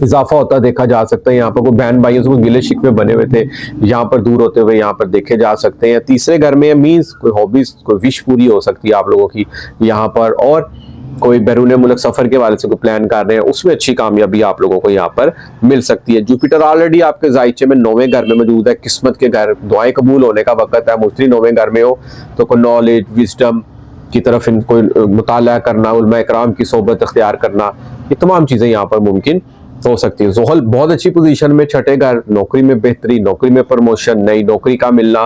A: इजाफा होता देखा जा सकता है। यहाँ पर कोई बहन भाइयों से कोई गिले शिकवे बने हुए थे, यहाँ पर दूर होते हुए यहाँ पर देखे जा सकते हैं। तीसरे घर में मीन्स कोई हॉबीज, कोई विश पूरी हो सकती है आप लोगों की यहाँ पर, और कोई बैरून मुल्क सफर के वाले से कोई प्लान कर रहे हैं, उसमें अच्छी कामयाबी आप लोगों को यहाँ पर मिल सकती है। जुपिटर ऑलरेडी आपके जायचे में 9वें घर में मौजूद है, किस्मत के घर, दुआएं कबूल होने का वक्त है। मुश्तरी 9वें घर में हो तो कोई नॉलेज, विजडम की तरफ कोई मुताला करना, उलमा इकराम की सोबत अख्तियार करना, ये तमाम चीजें यहाँ पर मुमकिन हो सकती है। जोहल बहुत अच्छी पोजीशन में, 6ठे घर, नौकरी में बेहतरी, नौकरी में प्रमोशन, नई नौकरी का मिलना,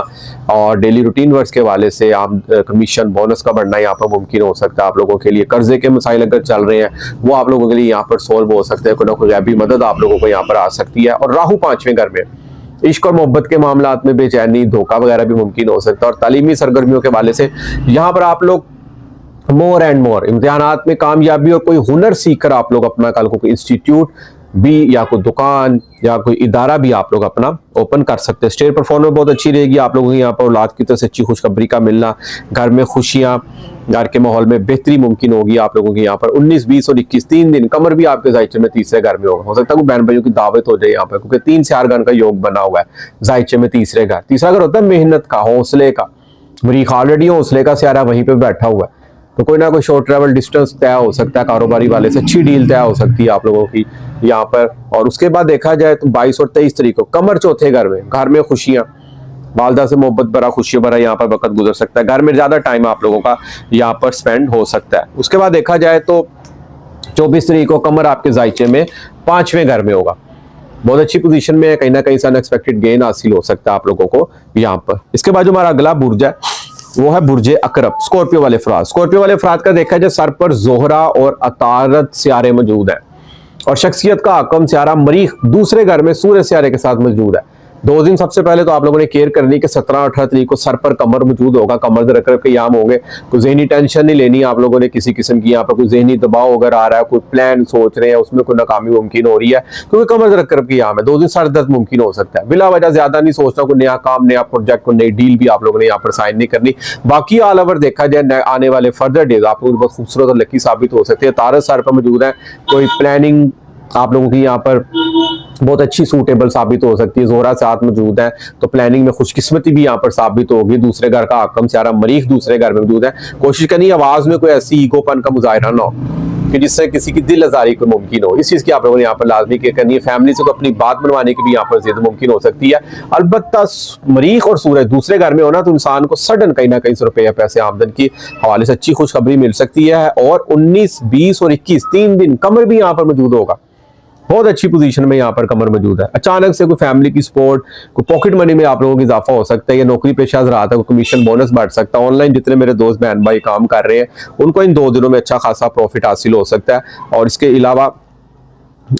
A: और डेली रूटीन वर्क्स के वाले से आम कमीशन बोनस का बढ़ना यहाँ पर मुमकिन हो सकता है आप लोगों के लिए। कर्जे के मसाइल अगर चल रहे हैं वो आप लोगों के लिए यहाँ पर सोल्व हो सकते हैं, कोई ना कोई गैबी मदद आप लोगों को यहाँ पर आ सकती है। और राहु 5वें घर में, इश्क और मोहब्बत के मामला में बेचैनी, धोखा वगैरह भी मुमकिन हो सकता है। और तालीमी सरगर्मियों के वाले से यहाँ पर आप लोग मोर एंड मोर इम्तिहानात में कामयाबी, और कोई हुनर सीखकर आप लोग अपना कल को कोई इंस्टीट्यूट भी या कोई दुकान या कोई इदारा भी आप लोग अपना ओपन कर सकते हैं। स्टेट परफॉर्मेंस बहुत अच्छी रहेगी आप लोगों की यहाँ पर। औलाद की तरफ से अच्छी खुशखबरी का मिलना, घर में खुशियां, घर के माहौल में बेहतरी मुमकिन होगी आप लोगों की यहाँ पर। 19, 20 और 21 3 दिन कमर भी आपके जायचे में तीसरे घर में होगा। हो सकता है कोई बहन भाइयों की दावत हो जाए यहाँ पर, क्योंकि 3 से 8 घर का योग बना हुआ है जायचे में तीसरे घर। तीसरा घर होता है मेहनत का, हौसले का। मरीख ऑलरेडी हौसले का सियारा वहीं पे बैठा हुआ है, तो कोई ना कोई शॉर्ट ट्रैवल डिस्टेंस तय हो सकता है, कारोबारी वाले से अच्छी डील तय हो सकती है आप लोगों की यहाँ पर। और उसके बाद देखा जाए तो 22 और 23 तारीख को कमर 4थे घर में, घर में खुशियां, वालदा से मोहब्बत भरा, खुशियों भरा यहाँ पर वक्त गुजर सकता है। घर में ज्यादा टाइम आप लोगों का यहाँ पर स्पेंड हो सकता है। उसके बाद देखा जाए तो 24 तारीख को कमर आपके जायचे में 5वें घर में होगा, बहुत अच्छी पोजीशन में है, कहीं ना कहीं से अनएक्सपेक्टेड गेन हासिल हो सकता है आप लोगों को यहाँ पर। इसके बाद जो हमारा अगला बुर्ज है वो है बुर्जे अकरब, स्कॉर्पियो वाले अफराद। स्कॉर्पियो वाले अफराद का देखा जाए सर पर जोहरा और अतारत सियारे मौजूद है, और शख्सियत का हकम सियारा मरीख दूसरे घर में सूर्य सियारे के साथ मौजूद है। 2 दिन सबसे पहले तो आप लोगों ने केयर करनी कि 17-18 तारीख को सर पर कमर मौजूद होगा, कमर दर रख के याम होंगे। कोई जहनी टेंशन नहीं लेनी आप लोगों ने किसी किस्म की, यहाँ पर कोई जहनी दबाव अगर आ रहा है, कोई प्लान सोच रहे हैं उसमें कोई नाकामी मुमकिन हो रही है, क्योंकि कमर दर रख के याम है। 2 दिन सर दर्द मुमकिन हो सकता है। बिला वजह ज्यादा नहीं सोचना, कोई नया काम, नया प्रोजेक्ट, कोई नई डील भी आप लोगों ने यहाँ पर साइन नहीं करनी। बाकी ऑल ओवर देखा जाए आने वाले फर्दर डेज आप लोगों को बहुत खूबसूरत और लकी साबित हो सकते हैं। तारस सर पर मौजूद है, कोई प्लानिंग आप लोगों की यहाँ पर बहुत अच्छी सूटेबल साबित हो सकती है। जोहरा साथ मौजूद है तो प्लानिंग में खुशकिस्मती भी यहाँ पर साबित होगी। दूसरे घर का हकम सियारा मरीख दूसरे घर में मौजूद है। कोशिश करनी आवाज में कोई ऐसी ईगोपन का मुजाहरा ना हो कि जिससे किसी की दिल आजारी को मुमकिन हो। इस चीज की आप लोगों ने यहाँ पर लाजमी केयर करनी है। फैमिली से तो अपनी बात बनवाने की भी यहाँ पर जिद मुमकिन हो सकती है। अलबत्ता मरीख और सूरज दूसरे घर में होना तो इंसान को सडन कहीं ना कहीं से रुपये पैसे आमदन की हवाले से अच्छी खुशखबरी मिल सकती है। और 19, 20 और 21 3 दिन कमर भी यहाँ पर मौजूद होगा, बहुत अच्छी पोजीशन में यहाँ पर कमर मौजूद है। अचानक से कोई फैमिली की सपोर्ट, कोई पॉकेट मनी में आप लोगों की इजाफा हो सकता है, या नौकरी पेशा रहा था, कमीशन बोनस बढ़ सकता है। ऑनलाइन जितने मेरे दोस्त बहन भाई काम कर रहे हैं उनको इन 2 दिनों में अच्छा खासा प्रॉफिट हासिल हो सकता है। और इसके अलावा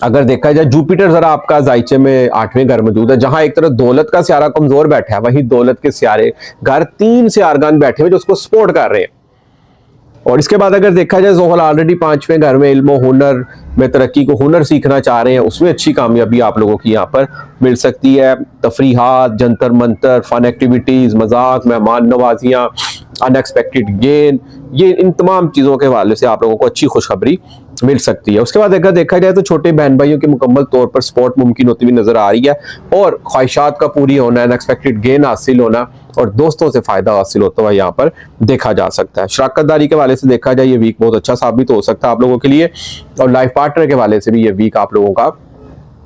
A: अगर देखा जाए जुपिटर जरा आपका जायचे में 8वें घर मौजूद है, जहां एक तरफ दौलत का सियारा कमजोर बैठा है, वहीं दौलत के सियारे घर 3 सियारगान बैठे हुए जो उसको सपोर्ट कर रहे हैं। और इसके बाद अगर देखा जाए ज़ोहल ऑलरेडी 5वें घर में इल्म हुनर में तरक्की को, हुनर सीखना चाह रहे हैं, उसमें अच्छी कामयाबी आप लोगों की यहाँ पर मिल सकती है। तफरीहात, जंतर मंतर, फन एक्टिविटीज़, मजाक, मेहमान नवाजियाँ, अनएक्सपेक्टेड गेन, ये इन तमाम चीज़ों के हवाले से आप लोगों को अच्छी खुशखबरी मिल सकती है। उसके बाद अगर देखा जाए तो छोटे बहन भाइयों की मुकम्मल तौर पर सपोर्ट मुमकिन होती हुई नजर आ रही है, और ख्वाहिशात का पूरी होना, अनएक्सपेक्टेड गेन हासिल होना और दोस्तों से फायदा हासिल होता हुआ यहाँ पर देखा जा सकता है। शराकतदारी के हवाले से देखा जाए ये वीक बहुत अच्छा साबित हो सकता है आप लोगों के लिए, और लाइफ पार्टनर के हवाले से भी ये वीक आप लोगों का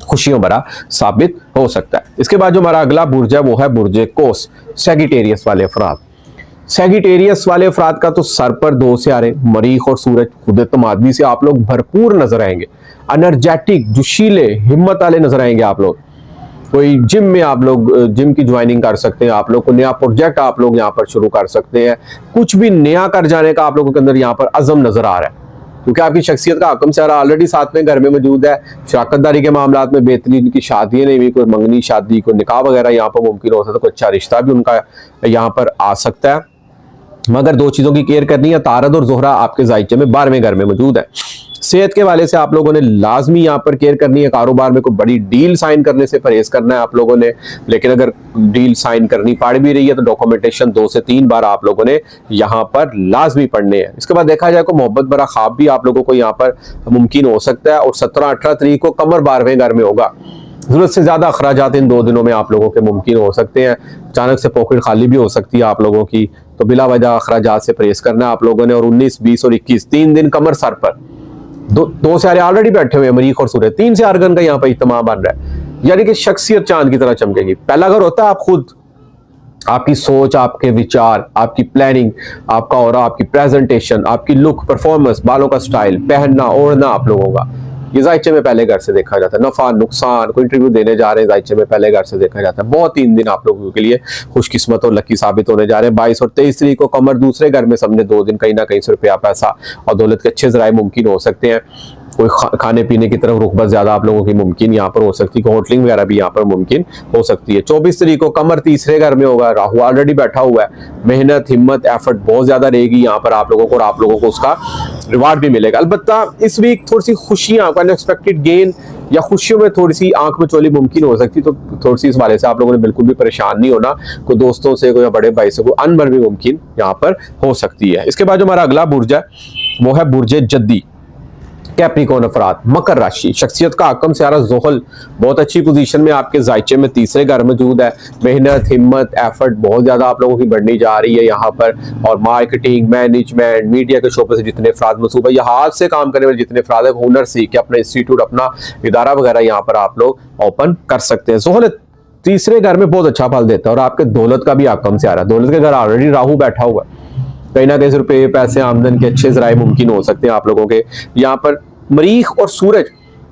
A: खुशियों भरा साबित हो सकता है। इसके बाद जो हमारा अगला बुर्ज है वो है बुर्ज कोस, सैगिटेरियस वाले अफराद। सैगिटेरियस वाले अफराद का तो सर पर 2 सियारे मरीख और सूरज खुद तमादनी से आप लोग भरपूर नजर आएंगे, एनर्जेटिक, जोशीले, हिम्मत वाले नजर आएंगे आप लोग। कोई जिम में आप लोग जिम की ज्वाइनिंग कर सकते हैं, आप लोग को नया प्रोजेक्ट आप लोग यहाँ पर शुरू कर सकते हैं, कुछ भी नया कर जाने का आप लोगों के अंदर यहाँ पर अज़म नजर आ रहा है, क्योंकि आपकी शख्सियत का हकम सियारा ऑलरेडी 7वें घर में मौजूद है। शराकतदारी के मामलात में बेहतरीन की शादियां नहीं हुई, कोई मंगनी शादी, कोई निकाह वगैरह यहाँ पर मुमकिन हो सकता है, कोई अच्छा रिश्ता भी उनका यहाँ पर आ सकता है। मगर 2 चीजों की केयर करनी है, तारद और जोहरा आपके जायचे में 12वें घर में मौजूद है। सेहत के वाले से आप लोगों ने लाजमी यहाँ पर केयर करनी है। कारोबार में कोई बड़ी डील साइन करने से परहेज करना है आप लोगों ने, लेकिन अगर डील साइन करनी पड़ भी रही है तो डॉक्यूमेंटेशन 2 से 3 बार आप लोगों ने यहाँ पर लाजमी पढ़ने हैं। इसके बाद देखा जाए तो मोहब्बत भरा ख्वाब भी आप लोगों को यहाँ पर मुमकिन हो सकता है, और 17-18 तारीख को कमर 12वें घर में होगा। जरूरत से ज्यादा अखराजात इन 2 दिनों में आप लोगों के मुमकिन हो सकते हैं। अचानक से पॉकेट खाली भी हो सकती है आप लोगों की, तो बिला वजह अखराजात से परहेज करना है आप लोगों ने। और 19, 20 और 21 3 दिन कमर सर पर 2 सियारे ऑलरेडी बैठे हुए हैं, मरीख और सूरज, 3 सियारगन का यहाँ पर इज्तिमा बन रहा है, यानी कि शख्सियत चांद की तरह चमकेगी। पहला घर होता है आप खुद, आपकी सोच, आपके विचार, आपकी प्लानिंग, आपका ऑरा, आपकी प्रेजेंटेशन, आपकी लुक, परफॉर्मेंस, बालों का स्टाइल, पहनना ओढ़ना आप लोगों का, ये जायचे में पहले घर से देखा जाता है। नफा नुकसान, कोई इंटरव्यू देने जा रहे हैं, जायचे में पहले घर से देखा जाता है। बहुत 3 दिन आप लोगों के लिए खुशकिस्मत और लकी साबित होने जा रहे हैं। 22 और 23 तारीख को कमर दूसरे घर में, समझे 2 दिन कहीं ना कहीं से रुपया, पैसा और दौलत के अच्छे जराए मुमकिन हो सकते हैं। कोई खाने पीने की तरफ रुखबत ज्यादा आप लोगों की मुमकिन यहाँ पर हो सकती है, होटलिंग वगैरह भी यहाँ पर मुमकिन हो सकती है। 24 तारीख को कमर तीसरे घर में होगा, राहु ऑलरेडी बैठा हुआ है। मेहनत, हिम्मत, एफर्ट बहुत ज्यादा रहेगी यहाँ पर आप लोगों को, और आप लोगों को उसका रिवार्ड भी मिलेगा। अलबत्ता इस वीक थोड़ी सी खुशियां, अनएक्सपेक्टेड गेन या खुशियों में थोड़ी सी आंख में चोली मुमकिन हो सकती, तो थोड़ी सी इस वाले से आप लोगों ने बिल्कुल भी परेशान नहीं होना। कोई दोस्तों से, कोई बड़े भाई से कोई अनबन भी मुमकिन यहाँ पर हो सकती है। इसके बाद जो हमारा अगला बुर्ज है वो है बुर्ज जद्दी, कैप्रिकॉर्न अफराद, मकर राशि। शख्सियत का हकम सियारा ज़ोहल बहुत अच्छी पोजीशन में आपके जायचे में तीसरे घर मौजूद है। मेहनत, हिम्मत, एफर्ट बहुत ज्यादा आप लोगों की बढ़नी जा रही है यहाँ पर, और मार्केटिंग, मैनेजमेंट, मीडिया के शोबे से जितने अफराद मसूब है या हाथ से काम करने वाले जितने अफराद है, हुनर सीख के अपना इंस्टीट्यूट, अपना इदारा वगैरह यहाँ पर आप लोग ओपन कर सकते हैं। ज़ोहल तीसरे घर में बहुत अच्छा फल देता है, और आपके दौलत का भी हकम सियारा, दौलत के घर ऑलरेडी राहु बैठा हुआ है, कहीं ना कहीं से रुपये, पैसे, आमदन के अच्छे जराए मुमकिन हो सकते हैं आप लोगों के यहाँ पर। मरीख और सूरज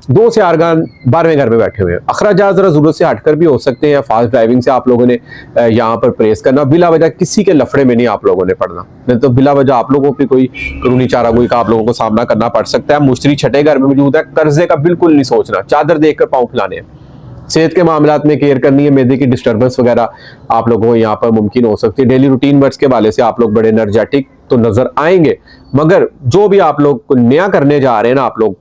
A: 2 सियारगान 12वें घर में बैठे हुए हैं। अखराजात जरा जरूरत से हटकर भी हो सकते हैं। फास्ट ड्राइविंग से आप लोगों ने यहाँ पर प्रेस करना, बिला वजह किसी के लफड़े में नहीं आप लोगों ने पड़ना, नहीं तो बिला वजह आप लोगों की कोई कानूनी चारागोई का आप लोगों को सामना करना पड़ सकता है। मुश्तरी 6ठे घर में मौजूद है, कर्जे का बिल्कुल नहीं सोचना, चादर देखकर पाँव फैलाने हैं। सेहत के मामलात में केयर करनी है, मैदे की डिस्टर्बेंस वगैरह आप लोगों को यहाँ पर मुमकिन हो सकती है। डेली रूटीन वर्क्स के वाले से आप लोग बड़े एनर्जेटिक तो नजर आएंगे, मगर जो भी आप लोग नया करने जा रहे हैं ना आप लोग,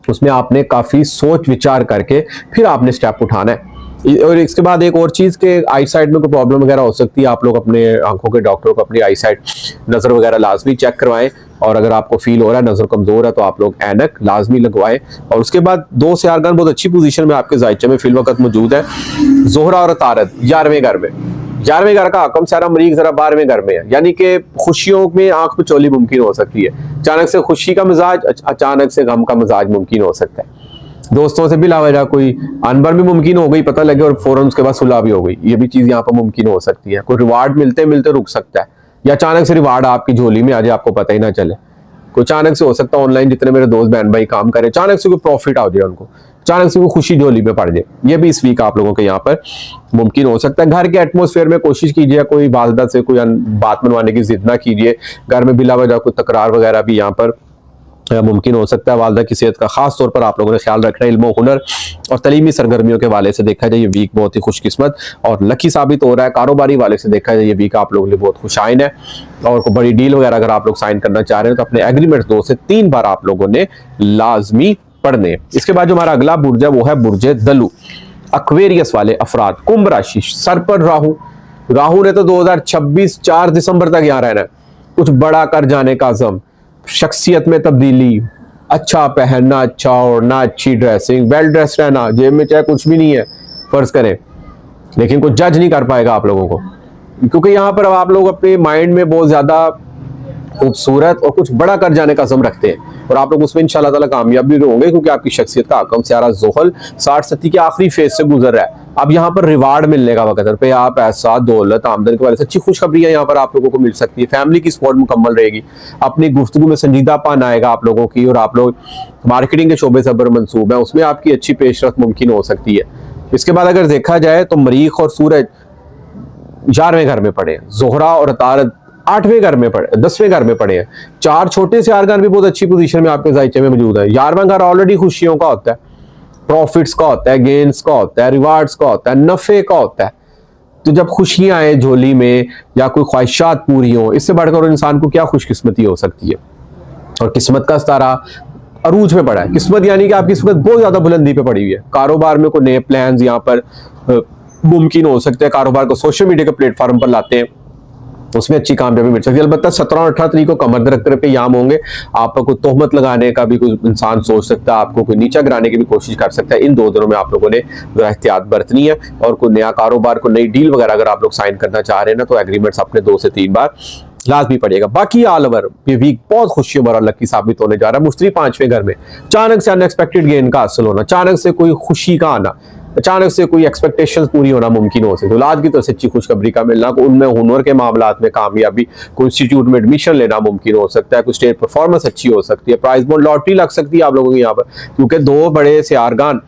A: उसमें आपने काफी सोच विचार करके फिर आपने स्टेप उठाना है। और इसके बाद एक और चीज के आई साइड में कोई प्रॉब्लम वगैरह हो सकती है, आप लोग अपने आंखों के डॉक्टर को अपनी आई साइड नजर वगैरह लाजमी चेक करवाएं, और अगर आपको फील हो रहा है नजर कमजोर है तो आप लोग ऐनक लाजमी लगवाएं। और उसके बाद 2 सियारगान बहुत अच्छी पोजीशन में आपके जायचे में फिल वक्त मौजूद है। जोहरा और तारद 11वें घर में, 11वें घर का हकम सियारा मरीख जरा 12वें घर में है, यानी कि खुशियों में आंख में चोली मुमकिन हो सकती है। अचानक से खुशी का मिजाज, अचानक से गम का मिजाज मुमकिन हो सकता है। दोस्तों से बिला वजह कोई अनबन भी मुमकिन हो गई, पता लगे, और फौरन उसके बाद सुलह भी हो गई, ये भी चीज यहाँ पर मुमकिन हो सकती है। कोई रिवार्ड मिलते मिलते रुक सकता है, या अचानक से रिवार्ड आपकी झोली में आ जाए, आपको पता ही ना चले। कोई अचानक से हो सकता है, ऑनलाइन जितने मेरे दोस्त बहन भाई काम करे, अचानक से कोई प्रॉफिट आ जाए उनको, अचानक से वो खुशी झोली में पड़ जाए, ये भी इस वीक आप लोगों के यहाँ पर मुमकिन हो सकता है। घर के एटमोस्फेयर में कोशिश कीजिए, कोई वालदा से कोई बात मनवाने की जिद ना कीजिए। घर में बिला वजह कोई तकरार वगैरह भी यहाँ पर मुमकिन हो सकता है। वालदा की सेहत का खास तौर पर आप लोगों ने ख्याल रखना है। इल्म हुनर और तलीमी सरगर्मियों के वाले से देखा जाए ये वीक बहुत ही खुशकिस्मत और लकी साबित हो रहा है। कारोबारी वाले से देखा जाए ये वीक आप लोगों के लिए बहुत खुशाइन है और कोई बड़ी डील वगैरह अगर आप लोग साइन करना चाह रहे हैं तो अपने एग्रीमेंट 2 से 3 बार आप लोगों ने लाजमी पढ़ने। इसके बाद जो हमारा अगला बुर्ज है वो है बुर्ज दलु, एक्वेरियस वाले अफराद, कुंभ राशि, सर पर राहु ने तो 2026 4 दिसंबर तक यहाँ रहना है। कुछ बड़ा कर जाने का अज़म, शख्सियत में तब्दीली, अच्छा पहनना, अच्छा ओढ़ना, अच्छी ड्रेसिंग, वेल ड्रेस रहना, जेब में चाहे कुछ भी नहीं है फर्ज करें, लेकिन कुछ जज नहीं कर पाएगा आप लोगों को, क्योंकि यहाँ पर अब आप लोग अपने माइंड में बहुत ज्यादा खूबसूरत और कुछ बड़ा कर जाने का अज़म रखते हैं और आप लोग उसमें इंशाल्लाह ताला कामयाब भी होंगे, क्योंकि आपकी शख्सियत का हकम सियारा ज़ोहल 60-70 के आखिरी फेज से गुजर रहा है। अब यहाँ पर रिवार्ड मिलने का वक्त पे आप पैसा, दौलत, आमदन के वाले से अच्छी खुशखबरियां यहाँ पर आप लोगों को मिल सकती है। फैमिली की सपोर्ट मुकम्मल रहेगी, अपनी गुफ्तगू में संजीदापन आएगा आप लोगों की और आप लोग मार्केटिंग के शोबे से अबर मंसूब है उसमें आपकी अच्छी पेशरफ मुमकिन हो सकती है। इसके बाद अगर देखा जाए तो मरीख और सूरज 11वें घर में पड़े हैं, जोहरा और अतारद 8वें घर में पड़े, 10वें घर में पड़े हैं। 4 छोटे से आर्गन भी बहुत अच्छी पोजीशन में आपके जायचे में मौजूद है। 11वां घर ऑलरेडी खुशियों का होता है, प्रॉफिट्स का होता है, गेन्स का होता है, रिवार्ड्स का होता है, नफे का होता है। तो जब खुशियां आए झोली में या कोई ख्वाहिशात पूरी हो, इससे बढ़कर इंसान को क्या खुशकिस्मती हो सकती है। और किस्मत का सितारा अरूज में पड़ा है। किस्मत यानी कि आपकी किस्मत बहुत ज्यादा बुलंदी पे पड़ी हुई है। कारोबार में कोई नए प्लान यहाँ पर मुमकिन हो सकते हैं। कारोबार को सोशल मीडिया के प्लेटफॉर्म पर लाते हैं, उसमें अच्छी कामयाबी मिल सकती है। अलबत्ता 17 और 18 तारीख को कमर दरक पे याम होंगे। आप पर कोई तोहमत लगाने का भी कोई इंसान सोच सकता है, आपको कोई नीचा गिराने की भी कोशिश कर सकता है। इन 2 दिनों में आप लोगों ने एहतियात बरतनी है और कोई नया कारोबार, कोई नई डील वगैरह अगर आप लोग साइन करना चाह रहे हैं ना, तो एग्रीमेंट्स अपने 2 से 3 बार लाजमी पड़ेगा। बाकी ऑल ओवर ये वीक बहुत खुशियों भरा लकी साबित होने जा रहा है। मुश्तरी 5वें घर में अचानक से अनएक्सपेक्टेड गेन का हासिल होना, अचानक से कोई खुशी का आना, अचानक से कोई एक्सपेक्टेशंस पूरी होना मुमकिन हो सकती है। औलाद की तरफ से अच्छी खुशखबरी का मिलना, उनमें हुनर के मामलात में कामयाबी, कोई इंस्टीट्यूट में एडमिशन लेना मुमकिन हो सकता है, कोई स्टेट परफॉर्मेंस अच्छी हो सकती है, प्राइज बॉन्ड लॉटरी लग सकती है आप लोगों की यहाँ पर, क्योंकि 2 बड़े से आर्गान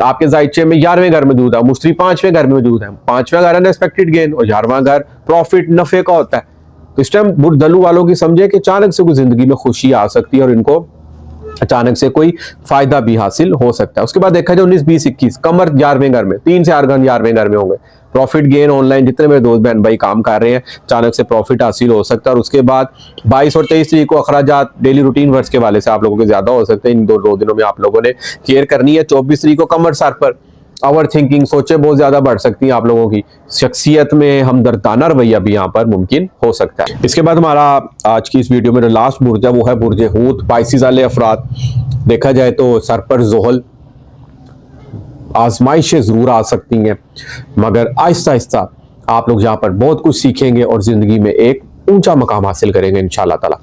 A: आपके जायचे में 11वें घर में मौजूद है, मुश्तरी 5वें घर में मौजूद है। 5वां घर अनएक्सपेक्टेड गेन और 11वां घर प्रॉफिट नफे का होता है। तो इस टाइम दलू वालों की समझे कि अचानक से कोई जिंदगी में खुशी आ सकती है और इनको अचानक से कोई फायदा भी हासिल हो सकता है। उसके बाद देखा जाए 19, 20, 21 कमर 11वें घर में, 3 से 8 घर 11वें घर में होंगे। प्रॉफिट गेन ऑनलाइन जितने मेरे दोस्त बहन भाई काम कर रहे हैं, अचानक से प्रॉफिट हासिल हो सकता है। और उसके बाद 22 और 23 तारीख को अखराजात डेली रूटीन वर्क के वाले से आप लोगों के ज्यादा हो सकते हैं। इन 2 दिनों में आप लोगों ने केयर करनी है। 24 तारीख को कमर सर पर ओवर थिंकिंग, सोचे बहुत ज्यादा बढ़ सकती हैं आप लोगों की। शख्सियत में हमदर्दाना रवैया भी यहाँ पर मुमकिन हो सकता है। इसके बाद हमारा आज की इस वीडियो में जो लास्ट बुर्ज है वो है बुर्ज हूत, पाइसिस वाले अफराद। देखा जाए तो सर पर जोहल, आजमाइशें जरूर आ सकती हैं, मगर आहिस्ता आहिस्ता आप लोग यहाँ पर बहुत कुछ सीखेंगे और जिंदगी में एक ऊंचा मकाम हासिल करेंगे इंशाल्लाह ताला।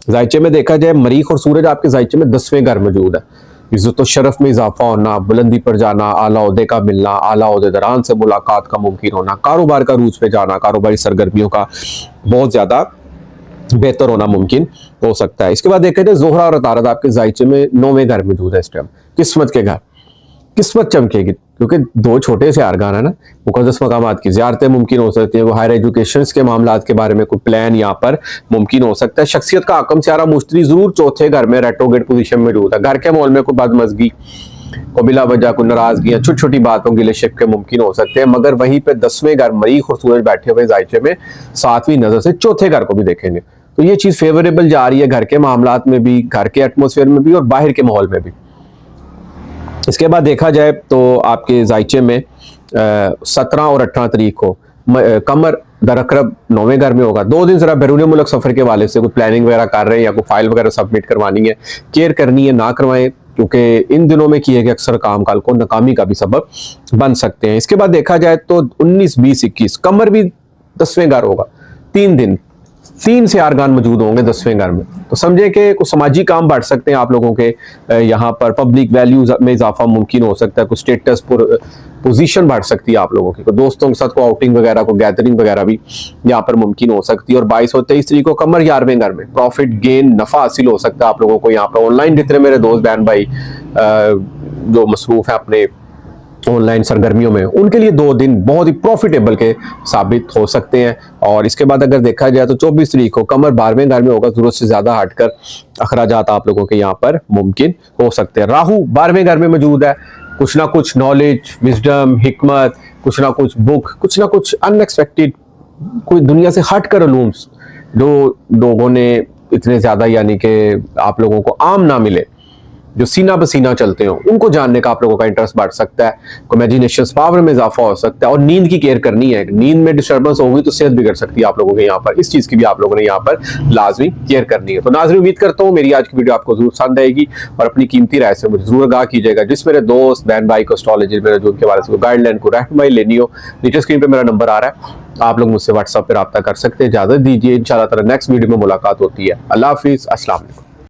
A: जायचे में देखा जाए मरीख और सूरज आपके जायचे में 10वें घर मौजूद है। इज्जत और शरफ में इजाफा होना, बुलंदी पर जाना, आला ओहदे का मिलना, आला ओहदेदारान से मुलाकात का मुमकिन होना, कारोबार का रूज पे जाना, कारोबारी सरगर्मियों का बहुत ज्यादा बेहतर होना मुमकिन हो सकता है। इसके बाद देखा जाए जोहरा और अतारद आपके जायचे में 9वें घर मौजूद है। इस टाइम किस्मत के घर, किस्मत चमकेगी, क्योंकि 2 छोटे से आर्गान है ना, मुकद्दस मकामात की ज़ियारतें मुमकिन हो सकती है। वो हायर एजुकेशन के मामलात के बारे में कोई प्लान यहाँ पर मुमकिन हो सकता है। शख्सियत का हकम सियारा मुश्तरी जरूर 4थे घर में रेट्रोगेट पोजीशन में मौजूद है। घर के माहौल में कोई बदमजगी, को बिला वजह कोई नाराजगियां, छोटी छोटी बातों गिले शिकवे मुमकिन हो सकते हैं। मगर वहीं पे 10वें घर मरीख और सूरज बैठे हुए जायचे में 7वीं नजर से 4थे घर को भी देखेंगे, तो ये चीज फेवरेबल जा रही है घर के मामलात में भी, घर के एटमोसफेयर में भी और बाहर के माहौल में भी। इसके बाद देखा जाए तो आपके जायचे में 17 और 18 तारीख को कमर दरअकरब 9वें घर में होगा। 2 दिन जरा बैरून मुल्क सफर के वाले से कोई प्लानिंग वगैरह कर रहे हैं या कोई फाइल वगैरह सबमिट करवानी है, केयर करनी है, ना करवाएं, क्योंकि इन दिनों में किए गए अक्सर काम काल को नाकामी का भी सबब बन सकते हैं। इसके बाद देखा जाए तो 19, 20, 21 कमर भी 10वें घर होगा। 3 दिन 3 से आर्गान मौजूद होंगे 10वें घर में, तो समझे कि कुछ समाजी काम बढ़ सकते हैं आप लोगों के। यहाँ पर पब्लिक वैल्यूज में इजाफा मुमकिन हो सकता है, कुछ स्टेटस पोजीशन बढ़ सकती है आप लोगों की, दोस्तों के साथ को आउटिंग वगैरह को गैदरिंग वगैरह भी यहाँ पर मुमकिन हो सकती है। और 22 और 23 तारीख को कमर 11वें घर में प्रॉफिट गेन नफा हासिल हो सकता है आप लोगों को। यहाँ पर ऑनलाइन जितने मेरे दोस्त बहन भाई जो मसरूफ है अपने ऑनलाइन सरगर्मियों में, उनके लिए 2 दिन बहुत ही प्रॉफिटेबल के साबित हो सकते हैं। और इसके बाद अगर देखा जाए तो 24 तारीख को कमर 12वें घर में होगा, जरूरत से ज्यादा हटकर अखराजात आप लोगों के यहाँ पर मुमकिन हो सकते हैं। राहु 12वें घर में मौजूद है, कुछ ना कुछ नॉलेज, विजडम, हिकमत, कुछ ना कुछ बुक, कुछ ना कुछ अनएक्सपेक्टेड, कोई दुनिया से हट कर उलूम्स जो लोगों ने इतने ज्यादा यानी कि आप लोगों को आम ना मिले, जो सीना बसीना चलते हो, उनको जानने का आप लोगों का इंटरेस्ट बढ़ सकता है, इमेजिनेशन पावर में इजाफा हो सकता है। और नींद की केयर करनी है, नींद में डिस्टर्बेंस होगी तो सेहत बिगड़ सकती है आप लोगों के यहाँ पर, इस चीज की भी आप लोगों ने यहाँ पर लाजमी केयर करनी है। तो नाज़रीन, उम्मीद करता हूँ मेरी आज की वीडियो आपको जरूर पसंद आएगी और अपनी कीमती राय से मुझे जरूर आगाह कीजिएगा। जिस मेरे दोस्त बहन भाई को एस्ट्रोलॉजी मेरे जो उनके बारे में गाइडलाइन को रहनुमाई लेनी हो, नीचे स्क्रीन पर मेरा नंबर आ रहा है, आप लोग मुझसे व्हाट्सएप पर रब्ता कर सकते हैं। इजाजत दीजिए, इंशाल्लाह ताला नेक्स्ट वीडियो में मुलाकात होती है। अल्लाह हाफिज, अस्सलाम वालेकुम।